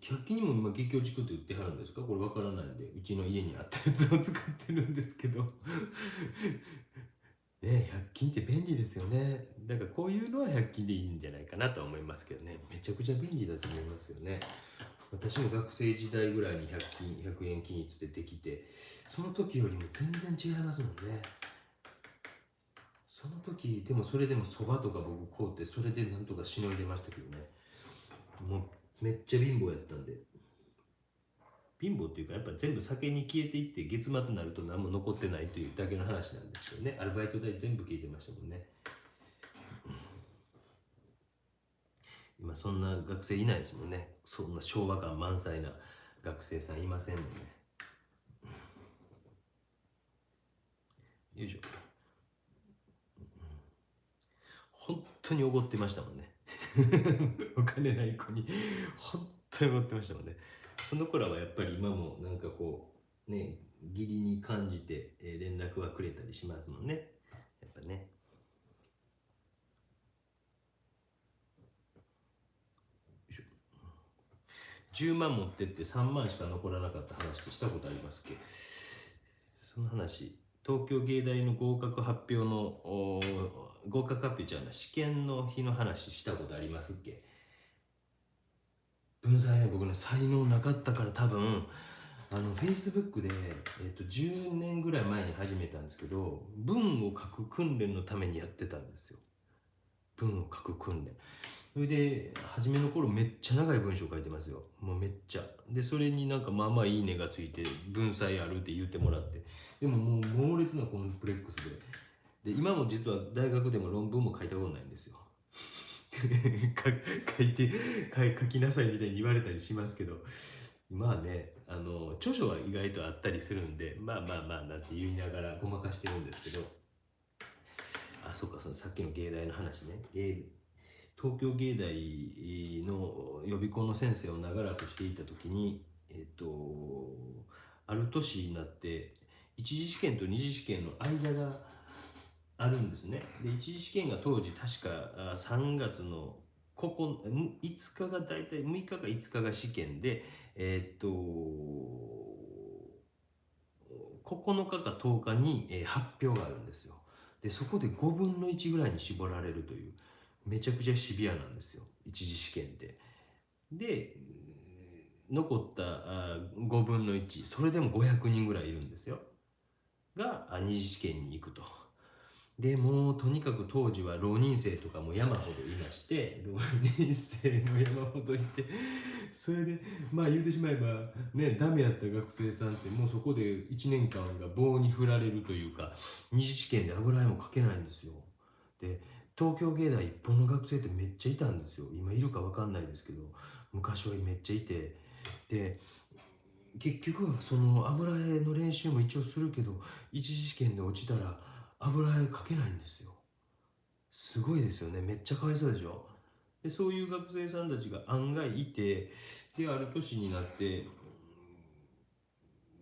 100均にも今激落ちくんって売ってはるんですか？これわからないんで、うちの家にあったやつを使ってるんですけど。ね、100均って便利ですよね。だからこういうのは100均でいいんじゃないかなとは思いますけどね。めちゃくちゃ便利だと思いますよね。私も学生時代ぐらいに100円均一でできて、その時よりも全然違いますもんね。その時、でもそれでもそばとか僕買うて、それでなんとかしのいでましたけどね。もうめっちゃ貧乏やったんで。貧乏っていうか、やっぱ全部酒に消えていって、月末になると何も残ってないというだけの話なんですよね。アルバイト代全部消えてましたもんね。今そんな学生いないですもんね。そんな昭和感満載な学生さんいませんもんね。よいしょ。本当におごってましたもんね。お金ない子に本当におごってましたもんね。その頃はやっぱり今もなんかこうね、義理に感じて連絡はくれたりしますもんね。やっぱね。10万持ってって3万しか残らなかった話ってしたことありますっけ？その話、東京芸大の合格発表の合格発表じゃない、試験の日の話したことありますっけ？文才ね、僕ね才能なかったから、多分Facebook で、10年ぐらい前に始めたんですけど、文を書く訓練のためにやってたんですよ。文を書く訓練。それで初めの頃めっちゃ長い文章書いてますよ。もうめっちゃ。でそれになんかまあまあいいねがついて、文才あるって言ってもらって、でももう猛烈なコンプレックスで、今も実は大学でも論文も書いたことないんですよ。書きなさいみたいに言われたりしますけど、まあね、著書は意外とあったりするんで、まあまあまあなんて言いながらごまかしてるんですけど、そうか、そのさっきの芸大の話ね。東京芸大の予備校の先生を長らくしていた時に、ある年になって一次試験と二次試験の間があるんですね。で一次試験が当時確か3月の5日が大体6日か5日が試験で、9日か10日に、発表があるんですよ。でそこで5分の1ぐらいに絞られるというめちゃくちゃシビアなんですよ、一次試験って。で残った5分の1、それでも500人ぐらいいるんですよが二次試験に行くと。でもうとにかく当時は浪人生とかも山ほどいまして、浪人生も山ほどいて、それでまあ言うてしまえばね、ダメやった学生さんってもうそこで1年間が棒に振られるというか、二次試験で油絵も描けないんですよ。で東京芸大一本の学生ってめっちゃいたんですよ。今いるか分かんないですけど、昔はめっちゃいて、で結局はその油絵の練習も一応するけど、一次試験で落ちたら油絵描けないんですよ。すごいですよね。めっちゃかわいそうでしょ。でそういう学生さんたちが案外いて、である年になって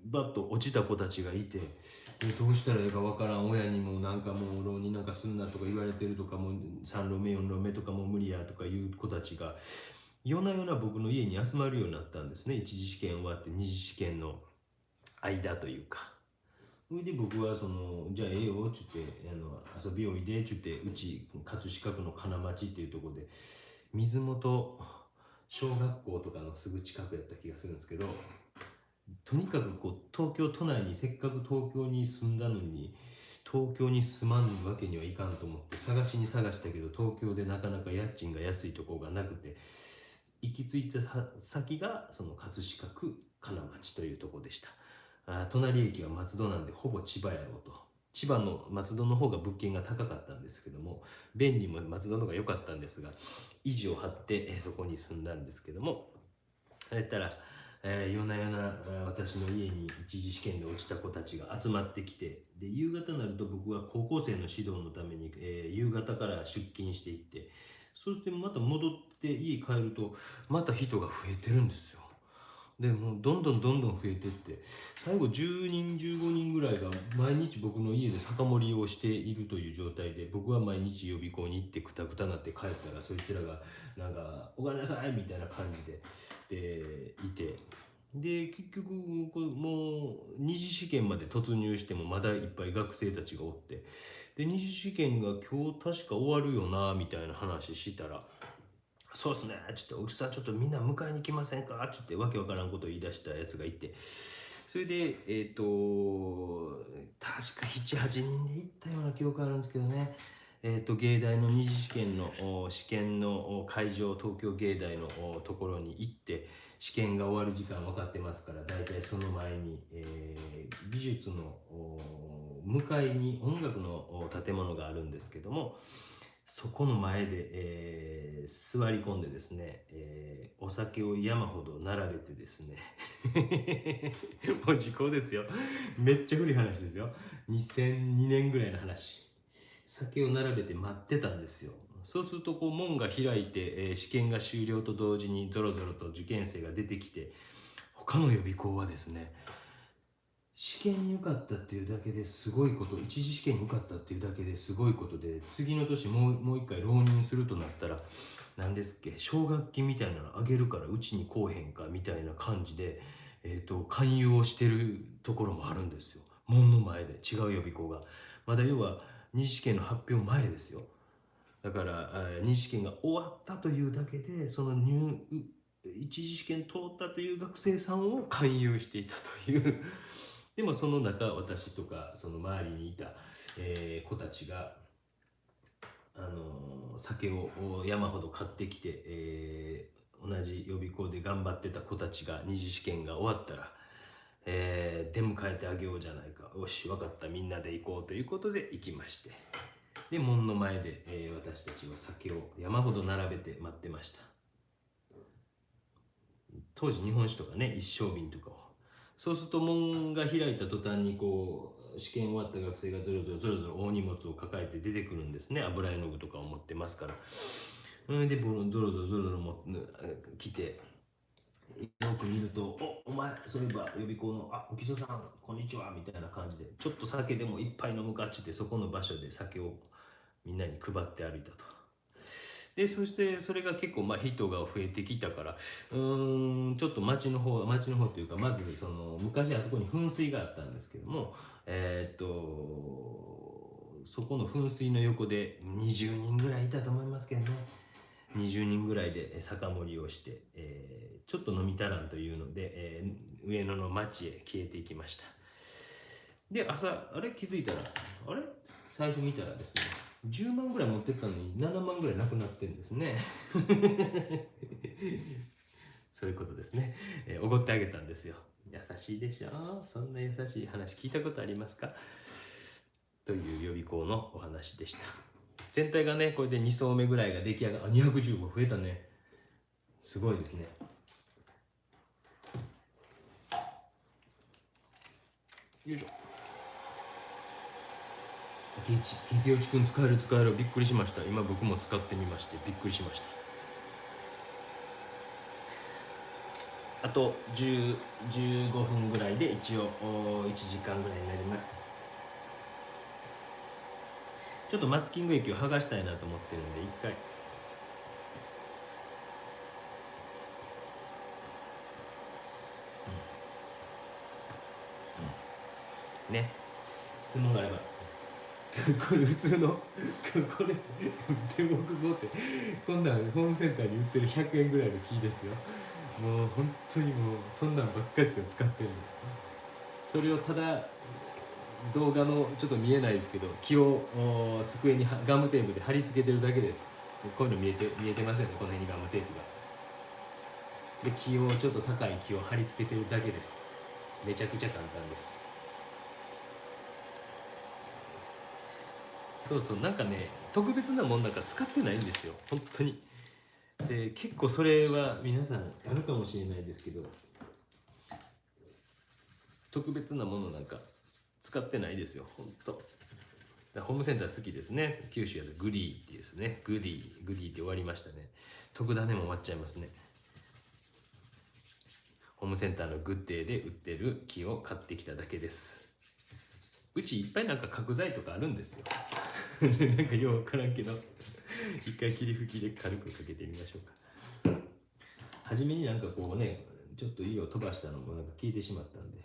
バッと落ちた子たちがいて、でどうしたらいいかわからん、親にもなんかもう浪人なんかすんなとか言われてるとか、もう3浪目4浪目とかもう無理やとかいう子たちが夜な夜な僕の家に集まるようになったんですね。一次試験終わって二次試験の間というか。それで僕はそのじゃあええよっつって遊びおいでっつって、うち葛飾区の金町っていうところで水元小学校とかのすぐ近くやった気がするんですけど、とにかくこう東京都内にせっかく東京に住んだのに東京に住まんわけにはいかんと思って探しに探したけど、東京でなかなか家賃が安いところがなくて、行き着いた先がその葛飾区金町というところでした。隣駅は松戸なんでほぼ千葉やろうと。千葉の松戸の方が物件が高かったんですけども、便利も松戸の方が良かったんですが、意地を張って、そこに住んだんですけども、やったら、夜な夜な私の家に一次試験で落ちた子たちが集まってきて、で夕方になると僕は高校生の指導のために、夕方から出勤していって、そしてまた戻って家帰るとまた人が増えてるんですよ。でもうどんどんどんどん増えてって、最後10人15人ぐらいが毎日僕の家で酒盛りをしているという状態で、僕は毎日予備校に行ってクタクタなって帰ったら、そいつらがなんか「おかえりなさい」みたいな感じでいて、で結局もう二次試験まで突入してもまだいっぱい学生たちがおって、で二次試験が今日確か終わるよなみたいな話したら、そうっすねちょっとおじさんちょっとみんな迎えに来ませんかちょっとわけわからんことを言い出したやつがいて、それで確か78人で行ったような記憶あるんですけどね。芸大の二次試験の試験の会場、東京芸大のところに行って、試験が終わる時間分かってますから、大体その前に、美術の向かいに音楽の建物があるんですけども、そこの前で、座り込んでですね、お酒を山ほど並べてですねもう時効ですよ。めっちゃ古い話ですよ。2002年ぐらいの話。酒を並べて待ってたんですよ。そうするとこう門が開いて、試験が終了と同時にゾロゾロと受験生が出てきて、他の予備校はですね、試験に受かったっていうだけですごいこと、一次試験に受かったっていうだけですごいことで、次の年もう一回浪人するとなったら、何ですっけ、奨学金みたいなのあげるからうちに来おへんかみたいな感じで、勧誘をしてるところもあるんですよ。門の前で違う予備校が。まだ要は二次試験の発表前ですよ。だから二次試験が終わったというだけで、その一次試験通ったという学生さんを勧誘していたというでもその中、私とかその周りにいた、子たちが、酒を山ほど買ってきて、同じ予備校で頑張ってた子たちが二次試験が終わったら、出迎えてあげようじゃないか、よし分かったみんなで行こうということで行きまして、で門の前で、私たちは酒を山ほど並べて待ってました。当時日本酒とかね、一升瓶とかを、そうすると門が開いた途端にこう試験終わった学生がぞろぞろ大荷物を抱えて出てくるんですね。油絵の具とかを持ってますから。でゾロゾロも来て、よく見ると、お前、そういえば予備校の、浮所さん、こんにちは、みたいな感じで、ちょっと酒でもいっぱい飲むかっちって、そこの場所で酒をみんなに配って歩いたと。で、そしてそれが結構人が増えてきたから、ちょっと町の方というか、まずその昔あそこに噴水があったんですけども、そこの噴水の横で20人ぐらいいたと思いますけどね。20人ぐらいで酒盛りをして、ちょっと飲み足らんというので、上野の町へ消えていきました。で、朝、気づいたら、財布見たらですね、10万ぐらい持ってったのに7万ぐらいなくなってるんですね。そういうことですね。おごってあげたんですよ。優しいでしょ。そんな優しい話聞いたことありますか？という予備校のお話でした。全体がね、これで2層目ぐらいが出来上がる。210も増えたね。すごいですね。よいしょ。激落ちくん使える。びっくりしました。今僕も使ってみましてびっくりしました。あと15分ぐらいで一応1時間ぐらいになります。ちょっとマスキング液を剥がしたいなと思ってるんで、一回ね、質問があれば。これ普通のこれ手木語ってこんなんホームセンターに売ってる100円ぐらいの木ですよ。もう本当にもうそんなんばっかりですよ使ってるの。それをただ動画のちょっと見えないですけど、木を机にガムテープで貼り付けてるだけです。こういうの見えてますよね、この辺にガムテープが。で、木をちょっと高い木を貼り付けてるだけです。めちゃくちゃ簡単です。そうなんかね、特別なもんなんか使ってないんですよ本当に。で、結構それは皆さんあるかもしれないですけど、特別なものなんか使ってないですよ本当。ホームセンター好きですね。九州やるグリーっていうですね、グリーって終わりましたね。特ダネも終わっちゃいますね。ホームセンターのグッデーで売ってる木を買ってきただけです。うちいっぱいなんか角材とかあるんですよ。なんかようわからんけど、一回霧吹きで軽くかけてみましょうか。初めになんかこうね、ちょっと色飛ばしたのもなんか消えてしまったんで、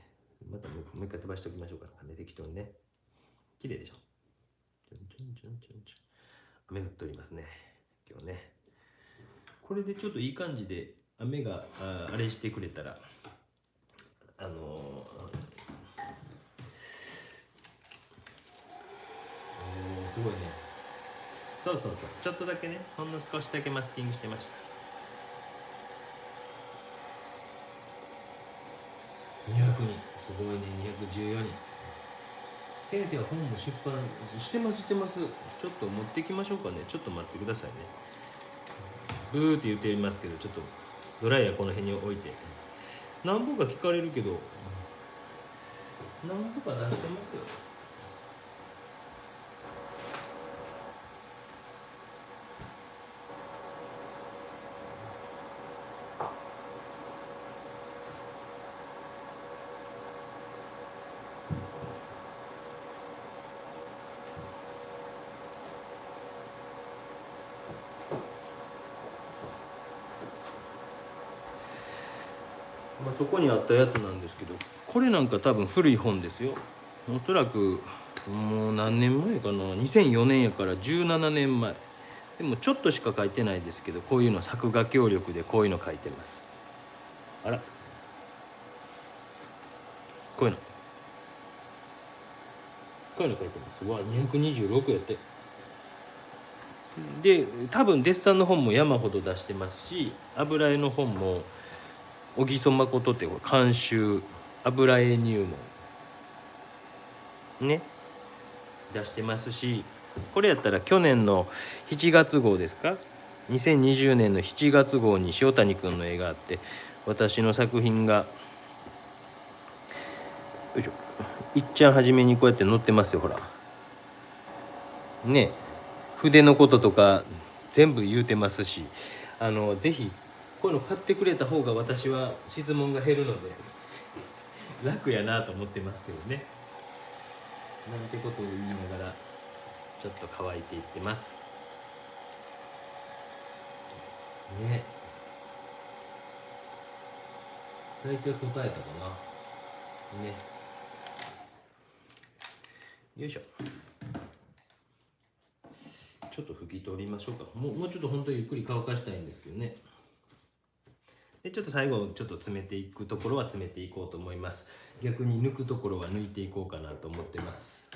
またもう一回飛ばしておきましょうか。ね、適当にね。綺麗でしょ。雨降っておりますね、今日ね。これでちょっといい感じで雨があれしてくれたら、すごいね。そうちょっとだけね、ほんの少しだけマスキングしてました。200人、すごいね。214人。先生は本も出版してます。ちょっと持ってきましょうかね。ちょっと待ってくださいね。ブーって言っていますけど、ちょっとドライヤーこの辺に置いて。何本か聞かれるけど、何本か出してますよ。そこにあったやつなんですけど、これなんか多分古い本ですよ。おそらくもう何年前かな、2004年やから17年前。でもちょっとしか書いてないですけど、こういうの作画協力でこういうの書いてます。あら、こういうの書いてます。わ、226やって。で、多分デッサンの本も山ほど出してますし、油絵の本も小木曽誠って監修油絵入門ね出してますし、これやったら去年の7月号ですか、2020年の7月号に塩谷くんの絵があって、私の作品がよいしょ、いっちゃん初めにこうやって載ってますよ。ほらね、筆のこととか全部言うてますし、ぜひこういうの買ってくれた方が私は質問が減るので楽やなと思ってますけどね。なんてことを言いながらちょっと乾いていってますね。大体答えたかなね。よいしょ。ちょっと拭き取りましょうか。もうちょっと本当にゆっくり乾かしたいんですけどね。でちょっと最後ちょっと詰めていくところは詰めていこうと思います。逆に抜くところは抜いていこうかなと思ってます。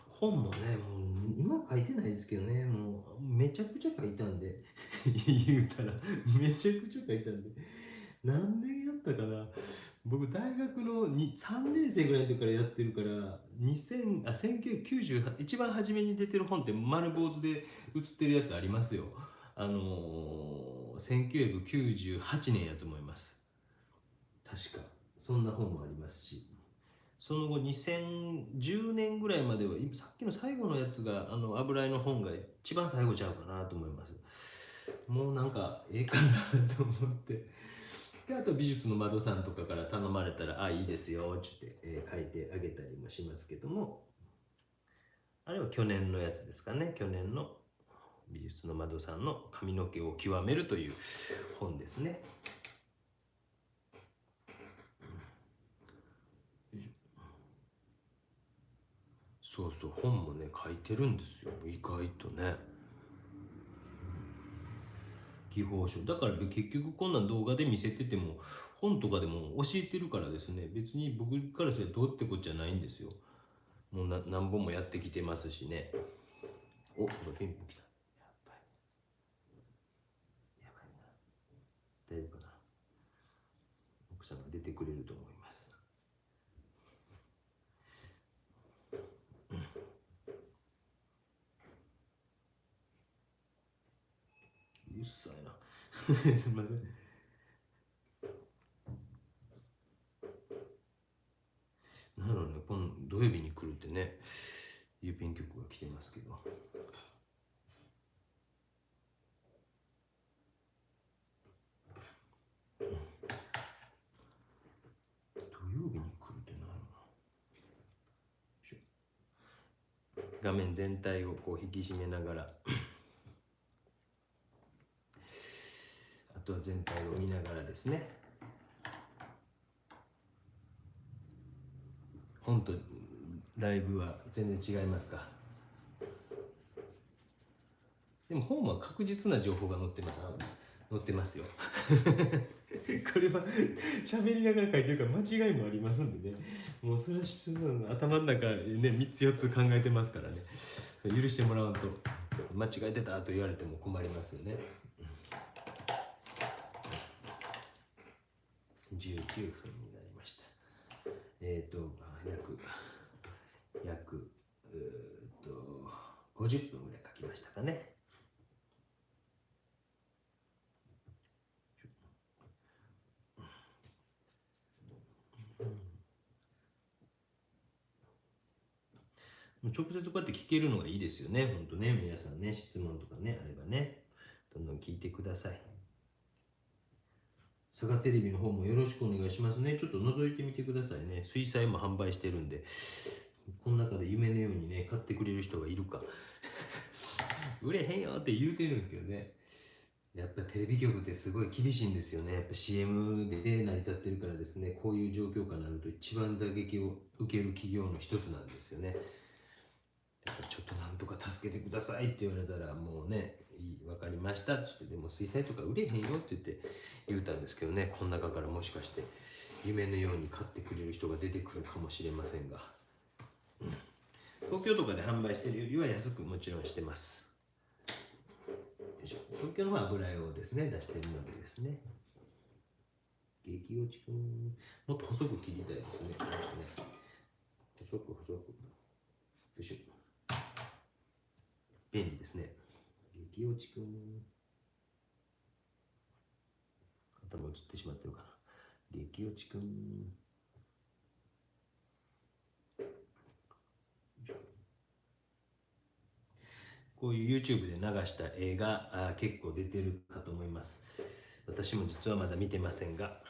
本もね、もう今書いてないですけどね、もうめちゃくちゃ書いたんで言うたらめちゃくちゃ書いたんで、何年やったかな。僕大学の3年生ぐらいの時からやってるから、1998、一番初めに出てる本って丸坊主で写ってるやつありますよ。1998年やと思います。確かそんな本もありますし、その後2010年ぐらいまではさっきの最後のやつが油絵の本が一番最後ちゃうかなと思います。もうなんかええかなと思ってで、あと美術の窓さんとかから頼まれたら「あ、いいですよ」って言って、書いてあげたりもしますけども、あれは去年のやつですかね。去年の美術の窓さんの髪の毛を極めるという本ですね。そうそう、本もね書いてるんですよ、意外とね。技法書だから結局こんな動画で見せてても本とかでも教えてるからですね、別に僕からしたらどうってことじゃないんですよ。もう何本もやってきてますしね。お、これピンポン来た。やばい。やばいな。大丈夫かな。奥さんが出てくれると思います。うっさいな。すみません。なので、ね、今土曜日に来るってね、郵便局が来てますけど。土曜日に来るってなるな。画面全体をこう引き締めながらあとは全体を見ながらですね。本とライブは全然違いますか。でも本は確実な情報が載ってます。載ってますよ。これは喋りながら書いてるから間違いもありますんでね。もうそれは頭の中ね3つ4つ考えてますからね。それ許してもらうと間違えてたと言われても困りますよね。19分になりました。約50分ぐらい書きましたかね。直接こうやって聞けるのがいいですよね。本当ね、皆さんね、質問とかね、あればね、どんどん聞いてください。佐賀テレビの方もよろしくお願いしますね。ちょっと覗いてみてくださいね。水彩も販売してるんで、この中で夢のようにね、買ってくれる人がいるか。売れへんよって言うてるんですけどね。やっぱテレビ局ってすごい厳しいんですよね。やっぱ CM で成り立ってるからですね、こういう状況下になると一番打撃を受ける企業の一つなんですよね。やっぱちょっとなんとか助けてくださいって言われたらもうね、分かりましたっつって、でも水彩とか売れへんよって言ったんですけどね、この中からもしかして夢のように買ってくれる人が出てくるかもしれませんが、東京とかで販売してるよりは安くもちろんしてます。東京の方は油絵をですね出してるのでですね。激落ちくん、もっと細く切りたいですね。細く細く。よいしょ。便利ですね。激落ちくん。頭映ってしまってるかな。激落ちくん。こういう YouTube で流した映画結構出てるかと思います。私も実はまだ見てませんが、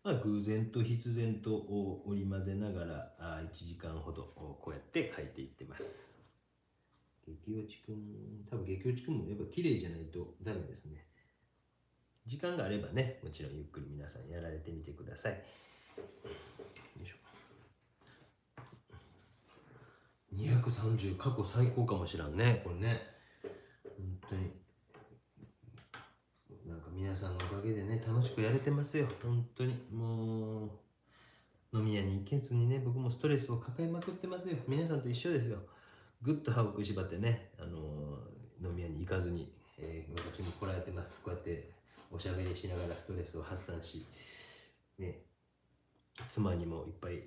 偶然と必然とを織り交ぜながら1時間ほどこうやって書いていってます。激落ちくん、多分激落ちくんもやっぱ綺麗じゃないとダメですね。時間があればね、もちろんゆっくり皆さんやられてみてください。よいしょ。230、過去最高かもしらんね、これね。本当に。なんか皆さんのおかげでね、楽しくやれてますよ。本当に。もう、飲み屋に行けずにね、僕もストレスを抱えまくってますよ。皆さんと一緒ですよ。ぐっと歯を食いしばってね、飲み屋に行かずに、私もこらえてます。こうやっておしゃべりしながらストレスを発散し、ね、妻にもいっぱい、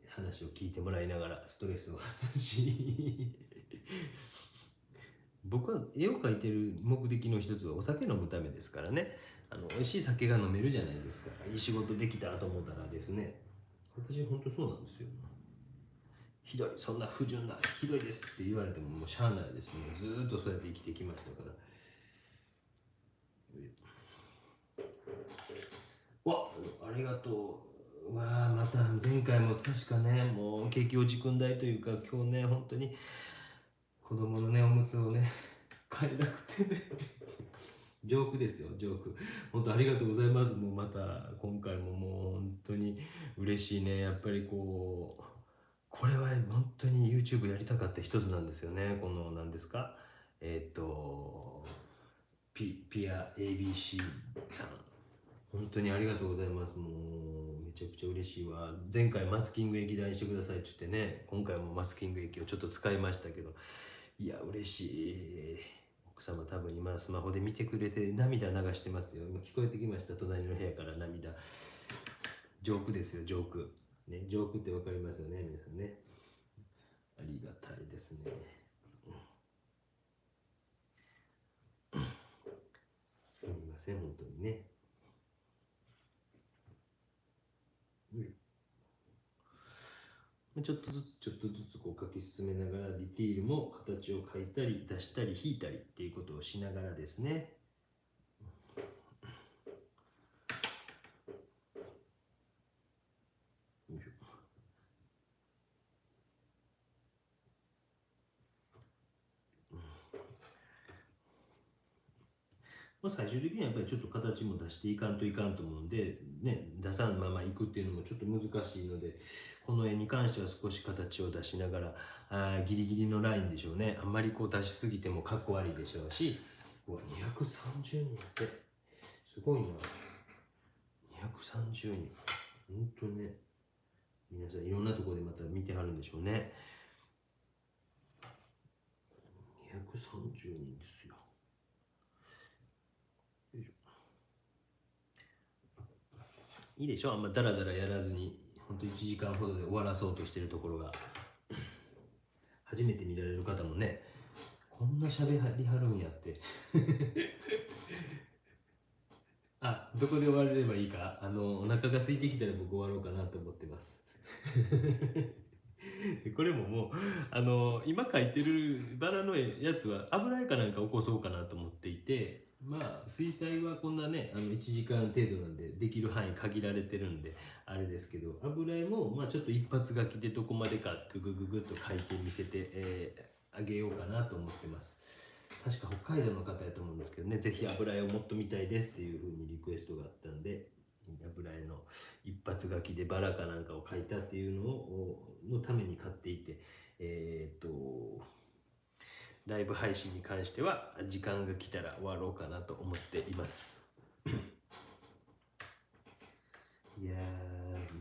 話を聞いてもらいながらストレスを発散し僕は絵を描いてる目的の一つはお酒飲むためですからね。美味しい酒が飲めるじゃないですか。いい仕事できたと思ったらですね、私は本当そうなんですよ。ひどい、そんな不純な、ひどいですって言われてももうしゃあないですね。ずーっとそうやって生きてきましたから。わ、ありがとう。うわあ、また前回も確かね、もう景気落ち込んだいというか、今日ね、本当に子供のね、おむつをね、買えなくてね。ジョークですよ、ジョーク。本当ありがとうございます。もうまた今回ももう本当に嬉しいね。やっぱりこう、これは本当に YouTube やりたかった一つなんですよね。この何ですかピア ABC さん。本当にありがとうございます。もうめちゃくちゃ嬉しいわ。前回マスキング液代してくださいって言ってね、今回もマスキング液をちょっと使いましたけど、いや、嬉しい。奥様多分今スマホで見てくれて涙流してますよ。今聞こえてきました。隣の部屋から涙。ジョークですよ、ジョーク。ね、ジョークってわかりますよね、皆さんね。ありがたいですね。すみません、本当にね。ちょっとずつちょっとずつこう書き進めながらディティールも形を描いたり出したり引いたりっていうことをしながらですね。よいしょ。最終的にはやっぱりちょっと形も出していかんといかんと思うんで、ね、出さんままいくっていうのもちょっと難しいので、この絵に関しては少し形を出しながら、ギリギリのラインでしょうね。あんまりこう出しすぎてもかっこ悪いでしょうし、うわ、230人ってすごいな。230人。本当ね、皆さんいろんなところでまた見てはるんでしょうね。230人ですよ。いいでしょ、あんまダラダラやらずに、ほんと1時間ほどで終わらそうとしてるところが。初めて見られる方もね、こんな喋りはるんやってどこで終われればいいか、お腹が空いてきたら僕終わろうかなと思ってますでこれももう今描いてるバラのやつは油絵かなんか起こそうかなと思っていて、まあ水彩はこんなね1時間程度なんでできる範囲限られてるんであれですけど、油絵もまあちょっと一発書きでどこまでかググググっと書いてみせて、あげようかなと思ってます。確か北海道の方やと思うんですけどね、ぜひ油絵をもっと見たいですっていう風にリクエストがあったんで、油絵の一発書きでバラかなんかを描いたっていうのために買っていて、ライブ配信に関しては時間が来たら終わろうかなと思っていますいや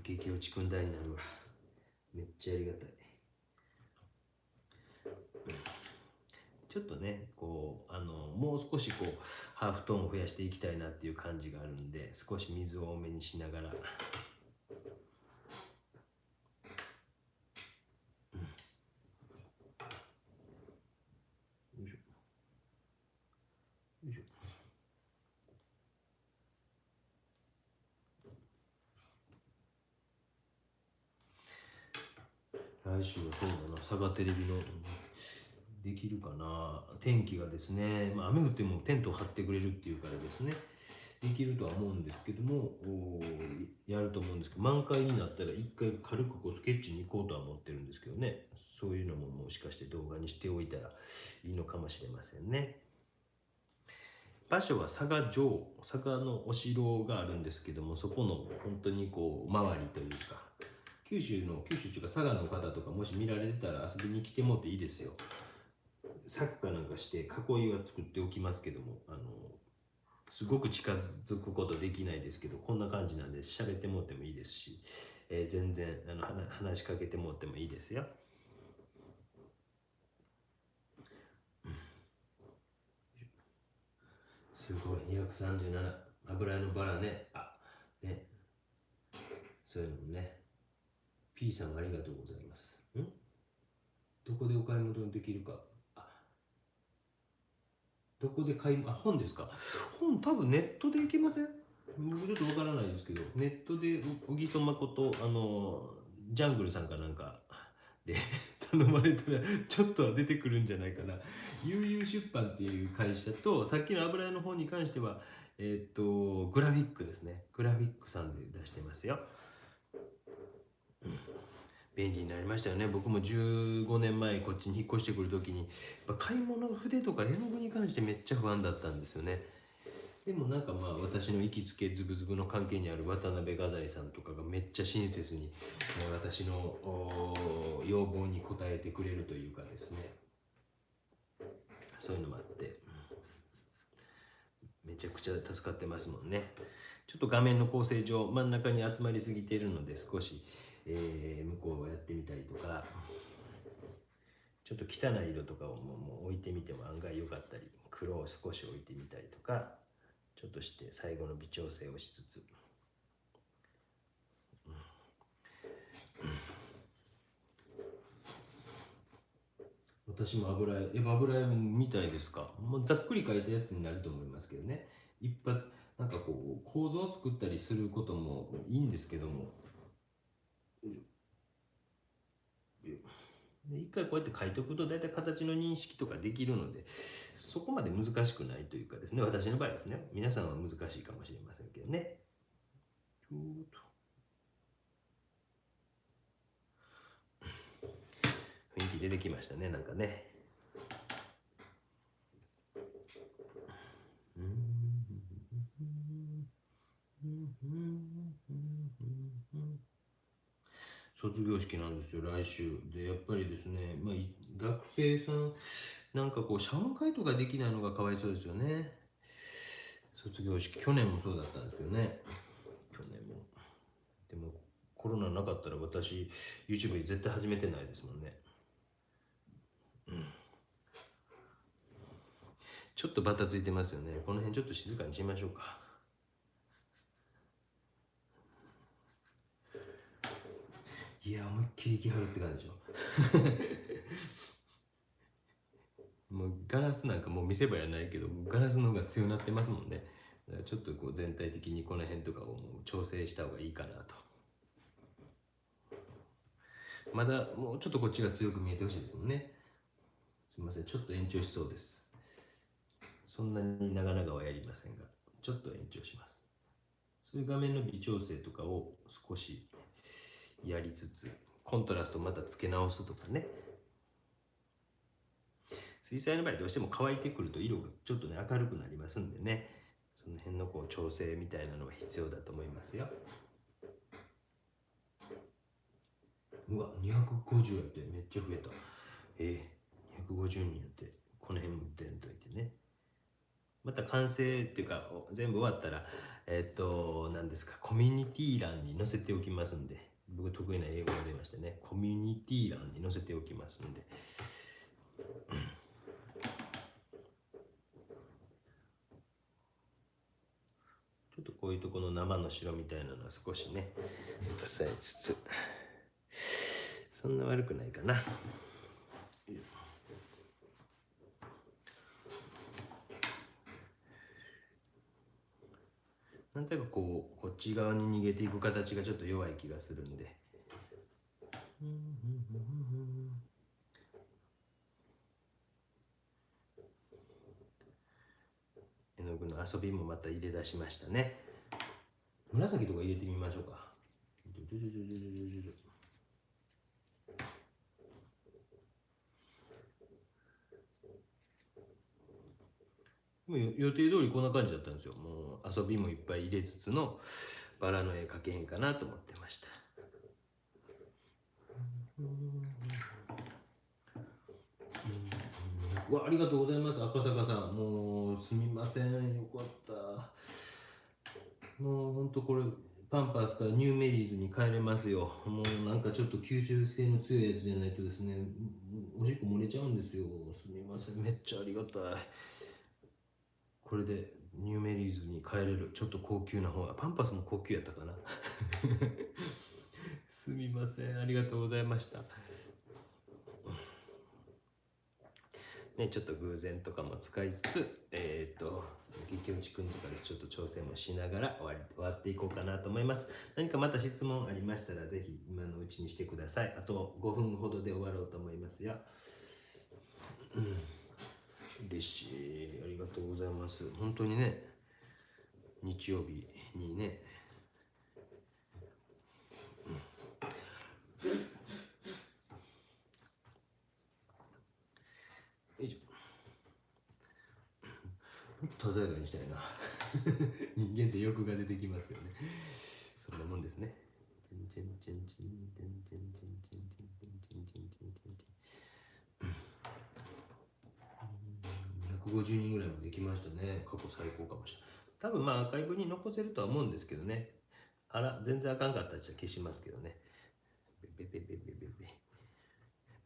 ー、激落ちくん大になるわ。めっちゃありがたい。ちょっとね、こうもう少しこうハーフトーンを増やしていきたいなっていう感じがあるんで、少し水を多めにしながら、よいしょよいしょ。来週はそうだな、佐賀テレビのできるかな。天気がですね、雨降ってもテントを張ってくれるっていうからですね、できるとは思うんですけども、やると思うんですけど、満開になったら一回軽くスケッチに行こうとは思ってるんですけどね、そういうのももしかして動画にしておいたらいいのかもしれませんね。場所は佐賀城、佐賀のお城があるんですけども、そこの本当に周りというか、九州っていうか佐賀の方とかもし見られてたら遊びに来てもっていいですよ。サッカーなんかして囲いは作っておきますけども、すごく近づくことできないですけど、こんな感じなんで喋ってもってもいいですし、全然話しかけてもってもいいですよ。すごい237、油絵のバラね。ね、そういうのもね。P さんありがとうございます。どこでお買い物できるか。どこで買い本ですか。本多分ネットで行けません？僕ちょっとわからないですけど、ネットで小木曽誠ジャングルさんかなんかで頼まれたらちょっとは出てくるんじゃないかな。悠々出版っていう会社と、さっきの油絵の方に関してはグラフィックですね。グラフィックさんで出してますよ。便利になりましたよね。僕も15年前こっちに引っ越してくる時に、やっぱ買い物筆とか絵の具に関してめっちゃ不安だったんですよね。でも私の行きつけズブズブの関係にある渡辺画材さんとかがめっちゃ親切に私の要望に応えてくれるというかですね、そういうのもあってめちゃくちゃ助かってますもんね。ちょっと画面の構成上真ん中に集まりすぎているので、少し、向こうをやってみたりとか、ちょっと汚い色とかをもう置いてみても案外良かったり、黒を少し置いてみたりとかちょっとして最後の微調整をしつつ、私も油絵みたいですか。もうざっくり描いたやつになると思いますけどね。一発構造を作ったりすることもいいんですけども、一回こうやって書いておくと大体形の認識とかできるので、そこまで難しくないというかですね、私の場合ですね。皆さんは難しいかもしれませんけどね。雰囲気出てきましたね、なんかね。卒業式なんですよ、来週で。やっぱりですね、学生さん謝恩会とかできないのがかわいそうですよね。卒業式、去年もそうだったんですけどね。去年もでもコロナなかったら私 YouTube 絶対始めてないですもんね。ちょっとバタついてますよね。この辺ちょっと静かにしましょうか。いや、思いっきり息払って感じでしょ。もうガラスなんかもう見せ場やないけど、ガラスの方が強くなってますもんね。だからちょっと全体的にこの辺とかをもう調整した方がいいかなと。まだもうちょっとこっちが強く見えてほしいですもんね。すみません、ちょっと延長しそうです。そんなに長々はやりませんが、ちょっと延長します。そういう画面の微調整とかを少しやりつつ、コントラストまた付け直すとかね。水彩の場合どうしても乾いてくると色がちょっとね明るくなりますんでね、その辺の調整みたいなのは必要だと思いますよ。うわ、250やってめっちゃ増えた。250人やって、この辺も出んといてね。また完成っていうか全部終わったら何ですか、コミュニティ欄に載せておきますんで、僕得意な英語が出ましてね、コミュニティ欄に載せておきますんで、ちょっとこういうところの生の白みたいなのは少しね抑えつつ、そんな悪くないかな。なんとなくこっち側に逃げていく形がちょっと弱い気がするんで、遊びもまた入れ出しましたね。紫とか入れてみましょうか。もう予定通りこんな感じだったんですよ。もう遊びもいっぱい入れつつのバラの絵描けへんかなと思ってました。わ、ありがとうございます。赤坂さん、もうすみません、よかった。もうほんとこれパンパースからニューメリーズに帰れますよ。もうなんかちょっと吸収性の強いやつじゃないとですね、おしっこ漏れちゃうんですよ。すみません、めっちゃありがたい。これでニューメリーズに帰れる。ちょっと高級な方が、パンパスも高級やったかな。すみません、ありがとうございました。ね、ちょっと偶然とかも使いつつ、激落ちくんとかでちょっと挑戦もしながら終わっていこうかなと思います。何かまた質問ありましたら、ぜひ今のうちにしてください。あと5分ほどで終わろうと思いますよ。嬉しい。ありがとうございます。本当にね、日曜日にね、よいしょ。鮮やかにしたいな。人間って欲が出てきますよね。そんなもんですね。150人ぐらいまで来ましたね。過去最高かもしれない。多分まあアーカイブに残せるとは思うんですけどね。あら、全然あかんかったら消しますけどね。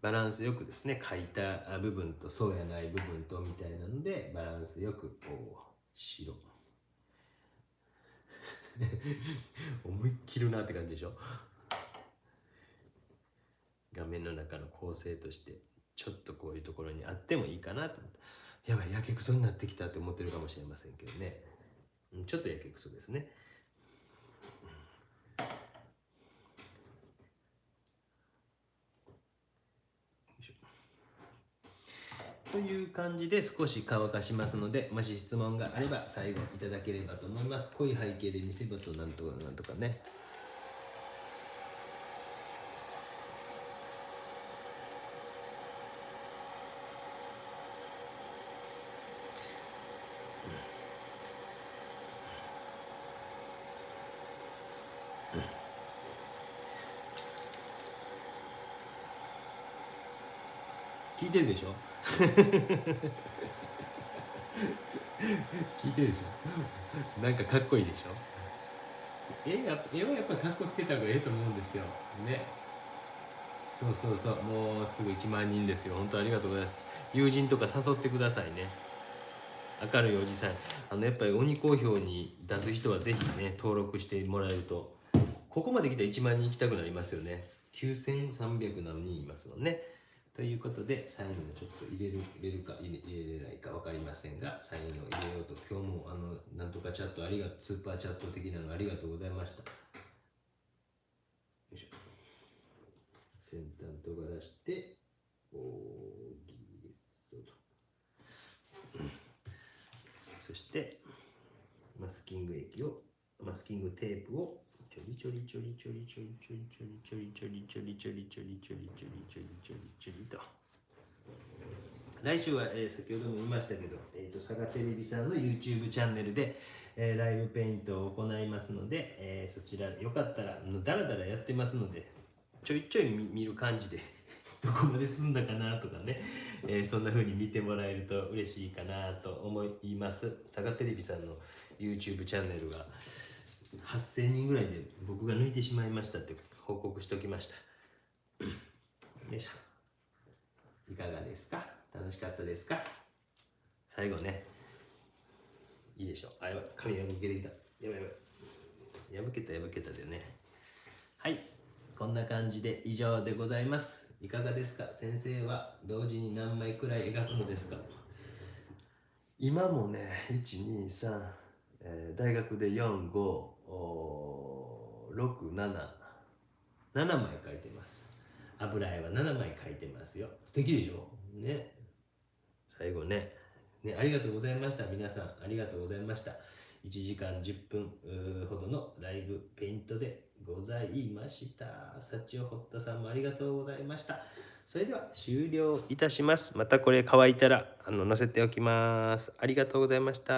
バランスよくですね、書いた部分とそうやない部分とみたいなので、バランスよくこう白。思いっきるなって感じでしょ。画面の中の構成としてちょっとこういうところにあってもいいかなと思って、やばいやけくそになってきたって思ってるかもしれませんけどね、ちょっとやけくそですね。という感じで少し乾かしますので、もし質問があれば最後いただければと思います。濃い背景で見せ場となんとかなんとかね。聞いてるでしょ聞いてるでしょ。なんかかっこいいでしょ。絵はやっぱりかっこつけた方がいいと思うんですよね。そうそうそう、もうすぐ1万人ですよ。本当ありがとうございます。友人とか誘ってくださいね。明るいおじさん。やっぱり鬼好評に出す人はぜひね、登録してもらえると、ここまで来たら1万人行きたくなりますよね。9300何人いますもんね。ということで、サインをちょっと入れるか入れないか分かりませんが、サインを入れようと、今日もなんとかチャットスーパーチャット的なのありがとうございました。よいしょ。先端とが出して、そしてマスキングテープをちょりちょりちょりちょりちょりちょりちょりちょりちょりちょりちょりちょりちょりちょりちょりちょりちょりと。来週は、先ほども言いましたけど、佐賀テレビさんの YouTube チャンネルで、ライブペイントを行いますので、そちらよかったらだらだらやってますので、ちょいちょい見る感じでどこまで進んだかなとかね、そんな風に見てもらえると嬉しいかなと思います。佐賀テレビさんの YouTube チャンネルが8000人ぐらいで僕が抜いてしまいましたって報告しておきました。よいしょ。いかがですか？楽しかったですか？最後ね、いいでしょう。あ、やばい、髪が抜けてきた。やばいやばい。破けたでね。はい、こんな感じで以上でございます。いかがですか？先生は同時に何枚くらい描くのですか？今もね、1、2、3、大学で4、5、6、7、7枚描いてます。油絵は7枚描いてますよ。素敵でしょね。最後ね、ね、ありがとうございました。皆さん、ありがとうございました。1時間10分ほどのライブペイントでございました。サチオホッタさんもありがとうございました。それでは終了いたします。またこれ乾いたら載せておきます。ありがとうございました。